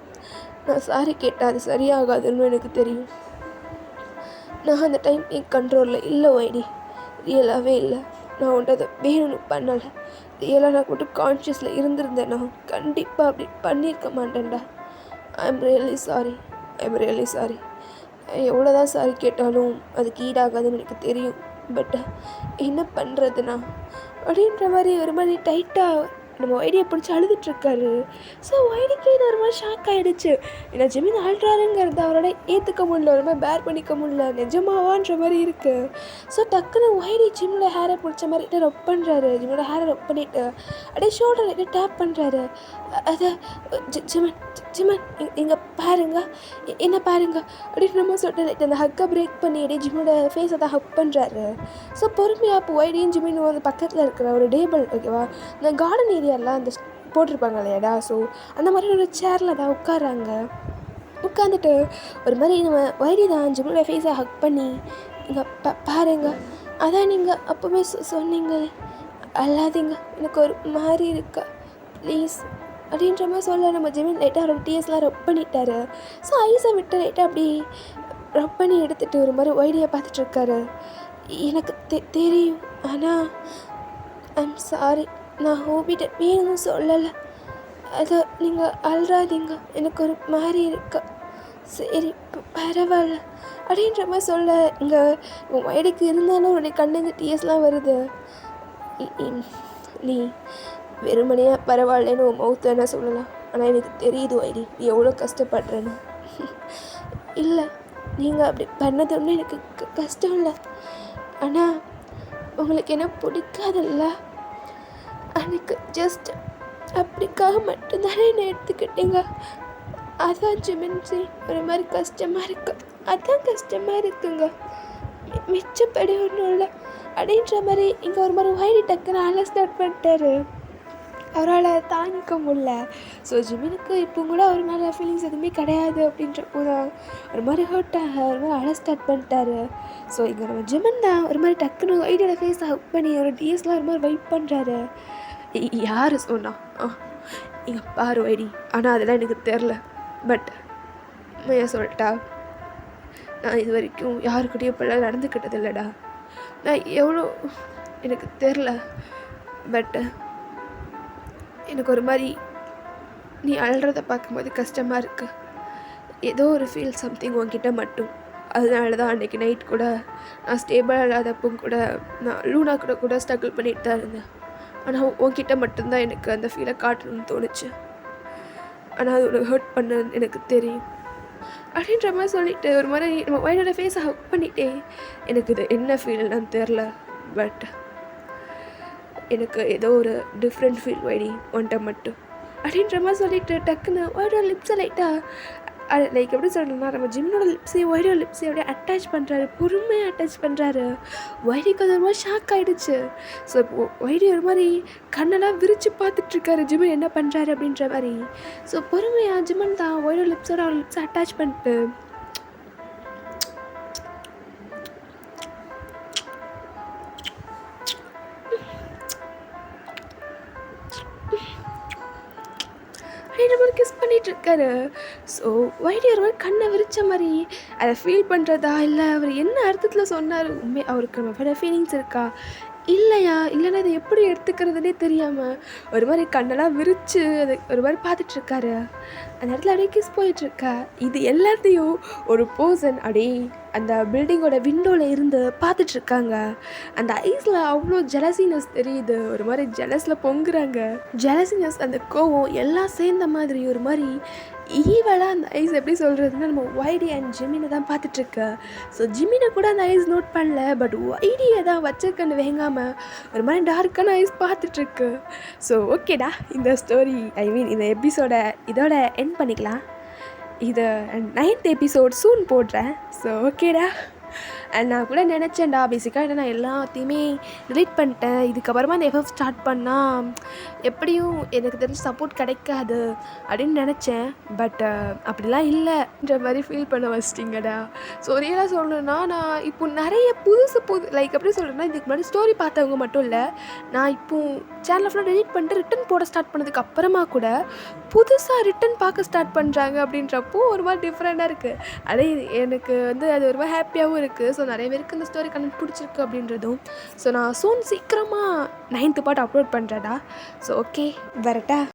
நான் சாரி கேட்டால் அது சரியாகாதுன்னு எனக்கு தெரியும். நான் அந்த டைம் என் கண்ட்ரோலில் இல்லை வைடி, ரியலாகவே இல்லை. நான் உன்ட்டு அதை வேணும்னு பண்ணலை. ரியலாக நான் மட்டும் கான்ஷியஸில் இருந்திருந்தேன், நான் கண்டிப்பாக அப்படி பண்ணியிருக்க மாட்டேன்டா. I am really sorry, I am really sorry. எவ்வளோ தான் சாரி கேட்டாலும் அதுக்கு ஈடாகாதுன்னு எனக்கு தெரியும். பட் என்ன பண்ணுறதுண்ணா அப்படின்ற மாதிரி ஒரு மாதிரி டைட்டாக நம்ம வைடியை பிடிச்சி அழுதுட்ருக்காரு. ஸோ வைடிக்கு இது ஒரு மாதிரி ஷாக் ஆகிடுச்சு. ஏன்னா ஜிமின் அழுறாருங்கிறத அவரோட ஏற்றுக்க முடியல, ஒரு மாதிரி பேர் பண்ணிக்க முடியல, நிஜமாவான்ற மாதிரி இருக்குது. ஸோ டக்குன்னு வைடி ஜிம்மோட ஹேரை பிடிச்ச மாதிரி ரப் பண்ணுறாரு. ஜிம்மோட ஹேரை ரப் பண்ணிவிட்டு அப்படியே ஷோல்டர் டேப் பண்ணுறாரு. அதை ஜிமன் ஜிமன் இங்கே பாருங்க, என்ன பாருங்க அப்படின்னு நம்ம சொல்லிட்டு அந்த ஹக்கை பிரேக் பண்ணி அப்படியே ஜிம்மோட ஃபேஸை தான் ஹக் பண்ணுறாரு. ஸோ பொறுமையாக இப்போ வைடியும் ஜிமின் வந்து பக்கத்தில் இருக்கிற ஒரு டேபிள், ஓகேவா, இந்த கார்டன் ஏரியாலாம் அந்த போட்டிருப்பாங்க இல்லையாடா, ஸோ அந்த மாதிரி ஒரு சேரில் தான் உட்காராங்க. உட்காந்துட்டு ஒரு மாதிரி நம்ம வைடி தான் ஜிம்மோட ஃபேஸை ஹக் பண்ணி இங்கே பாருங்க, அதான் நீங்கள் அப்போவே சொன்னீங்களே, அல்லாதீங்க, எனக்கு ஒரு மாதிரி இருக்கா ப்ளீஸ் அப்படின்ற மாதிரி சொல்ல நம்ம ஜிமின் லைட்டாக அவரோட டிஎஸ்லாம் ரப் பண்ணிட்டாரு. ஸோ ஐஸை விட்டு லைட்டாக அப்படி ரப் பண்ணி எடுத்துகிட்டு ஒரு மாதிரி வைடியை பார்த்துட்ருக்காரு. எனக்கு தெரியும், ஆனால் ஐம் சாரி, நான் ஹோபிட்ட வேணும்னு சொல்லலை, அதை நீங்கள் அழுறாதீங்க, எனக்கு ஒரு மாதிரி இருக்கா, சரி பரவாயில்ல அப்படின்ற மாதிரி சொல்ல இங்கே வைடிக்கு இருந்தாலும் அவருடைய கண்ணுங்க டிஎஸ்லாம் வருது. நீ வெறுமனையாக பரவாயில்லன்னு உன் மவுத்து என்ன சொல்லலாம், ஆனால் எனக்கு தெரியுது வைடி நீ எவ்வளோ கஷ்டப்படுறேன்னு. இல்லை நீங்கள் அப்படி பண்ணதுன்னு எனக்கு கஷ்டம் இல்லை, ஆனால் உங்களுக்கு என்ன பிடிக்காதில்ல, எனக்கு ஜஸ்ட் அப்படிக்காக மட்டும்தானே என்னை எடுத்துக்கிட்டீங்க, அதான் ஜிமின்சி ஒரு மாதிரி கஷ்டமாக இருக்கு, அதான் கஷ்டமாக இருக்குங்க, மிச்சப்படி ஒன்றும் இல்லை அப்படின்ற மாதிரி இங்கே ஒரு மாதிரி வைடி டக்குன்னு அழ ஸ்டார்ட் பண்ணிட்டாரு. அவரால் தாங்கிக்க முடியல. ஸோ ஜிமினுக்கு இப்போ கூட அவர் மேலே ஃபீலிங்ஸ் எதுவுமே கிடையாது அப்படின்றப்போ தான் ஒரு மாதிரி ஹர்ட்டாக ஒரு மாதிரி அழ ஸ்டார்ட் பண்ணிட்டாரு. ஸோ இங்கே நம்ம ஜிமின் தான் ஒரு மாதிரி டக்குன்னு வைடியோட ஃபேஸை ஹக் பண்ணி ஒரு டிஎஸ்லாம் ஒரு மாதிரி வெயிட் பண்ணுறாரு. யார் சொன்னா இங்கே பாரு வைடி, ஆனால் அதெல்லாம் எனக்கு தெரில, பட் ஏன் சொல்லிட்டா, நான் இது வரைக்கும் யாருக்கிட்டையும் இப்போல்லாம் நடந்துக்கிட்டது இல்லைடா, நான் எவ்வளோ எனக்கு தெரில, பட் எனக்கு ஒரு மாதிரி நீ அழுறதை பார்க்கும்போது கஷ்டமாக இருக்குது, ஏதோ ஒரு ஃபீல் சம்திங் உன்கிட்ட மட்டும், அதனால தான் அன்றைக்கி நைட் கூட நான் ஸ்டேபிளாக இல்லாதப்போ கூட நான் லூனா கூட ஸ்ட்ரகிள் பண்ணிட்டு தான் இருந்தேன், ஆனால் உன்கிட்ட மட்டும்தான் எனக்கு அந்த ஃபீலை காட்டணும்னு தோணுச்சு, ஆனால் அது உனக்கு ஹர்ட் பண்ணன்னு எனக்கு தெரியும் அப்படின்ற மாதிரி சொல்லிவிட்டு ஒரு மாதிரி நம்ம வைடோட ஃபேஸை ஹக் பண்ணிட்டே எனக்கு இது என்ன ஃபீல்னு தெரில, பட் எனக்கு ஏதோ ஒரு டிஃப்ரெண்ட் ஃபீல் வைடி ஒன்ட்ட மட்டும் அப்படின்ற மாதிரி சொல்லிவிட்டு டக்குன்னு வைடோட லிப்ஸை லைட்டாக லைக் எப்படி சொல்லணும்னா நம்ம ஜிம்னோட லிப்ஸையும் வைடோட லிப்ஸையும் அப்படியே அட்டாச் பண்ணுறாரு, பொறுமையாக அட்டாச் பண்ணுறாரு. வைடிக்கு அது ஒரு மாதிரி ஷாக் ஆகிடுச்சு. ஸோ இப்போ வைடி ஒரு மாதிரி கண்ணெல்லாம் விரித்து பார்த்துட்ருக்காரு ஜிம்மன் என்ன பண்ணுறாரு அப்படின்ற மாதிரி. ஸோ பொறுமையாக ஜிம்மன் தான் வைடோட லிப்ஸோட அவர் லிப்ஸை அட்டாச் பண்ணிட்டு கிஸ் பண்ணிகிட்ருக்காரு. ஸோ வைடி ஒரு மாதிரி கண்ணை விரித்த மாதிரி அதை ஃபீல் பண்ணுறதா இல்லை அவர் என்ன அர்த்தத்தில் சொன்னார், உண்மை அவருக்கு நம்ம ஃபீலிங்ஸ் இருக்கா இல்லையா, இல்லைன்னா அதை எப்படி எடுத்துக்கிறதுனே தெரியாமல் ஒரு மாதிரி கண்ணெல்லாம் விரித்து அதை ஒரு மாதிரி பார்த்துட்ருக்காரு. அந்த இடத்துல அப்படியே கிஸ் போயிட்டுருக்கா. இது எல்லாத்தையும் ஒரு பர்சன் அப்படியே அந்த பில்டிங்கோட விண்டோவில் இருந்து பார்த்துட்ருக்காங்க. அந்த ஐஸில் அவ்வளோ ஜெலசினஸ் தெரியுது, ஒரு மாதிரி ஜெலஸில் பொங்குறாங்க. ஜெலசினஸ், அந்த கோவம் எல்லாம் சேர்ந்த மாதிரி ஒரு மாதிரி ஈவலாக அந்த ஐஸ் எப்படி சொல்கிறதுன்னா நம்ம ஒய்டி அண்ட் ஜிமினை தான் பார்த்துட்ருக்கு. ஸோ ஜிமினை கூட அந்த ஐஸ் நோட் பண்ணல, பட் ஒய்டியை தான் வச்சிருக்கன்னு வேங்காமல் ஒரு மாதிரி டார்க்கான ஐஸ் பார்த்துட்ருக்கு. ஸோ ஓகேடா, இந்த ஸ்டோரி இந்த எபிசோட இதோட எண்ட் பண்ணிக்கலாம். இதை 9th எபிசோட் சூன் போடுறேன். ஸோ ஓகேடா. அண்ட் நான் கூட நினச்சேன்டா பேசிக்காக நான் எல்லாத்தையுமே ரிலீட் பண்ணிட்டேன், இதுக்கப்புறமா அந்த எஃப்எஃப் ஸ்டார்ட் பண்ணால் எப்படியும் எனக்கு தெரிஞ்ச சப்போர்ட் கிடைக்காது அப்படின்னு நினச்சேன். பட் அப்படிலாம் இல்லைன்ற மாதிரி ஃபீல் பண்ண வச்சிட்டிங்கடா. ஸோ ரியலாக சொல்லணுன்னா நான் இப்போ நிறைய புதுசு லைக் எப்படி சொல்கிறேன்னா, இதுக்கு முன்னாடி ஸ்டோரி பார்த்தவங்க மட்டும் இல்லை, நான் இப்போது சேனலை ஃபுல்லாக டெலிட் பண்ணிட்டு ரிட்டன் போட ஸ்டார்ட் பண்ணதுக்கு அப்புறமா கூட புதுசாக ரிட்டன் பார்க்க ஸ்டார்ட் பண்ணுறாங்க அப்படின்றப்போ ஒரு மாதிரி டிஃப்ரெண்ட்டாக இருக்குது. அதே எனக்கு அது ஒரு மாதிரி ஹாப்பியாகவும் இருக்குது. ஸோ நிறைய பேருக்கு இந்த ஸ்டோரி கனெக்ட் பிடிச்சிருக்கு அப்படின்றதும். ஸோ நான் சீக்கிரமாக 9th பார்ட் அப்லோட் பண்ணுறேன்டா. ஸோ ஓகே, வரட்டா.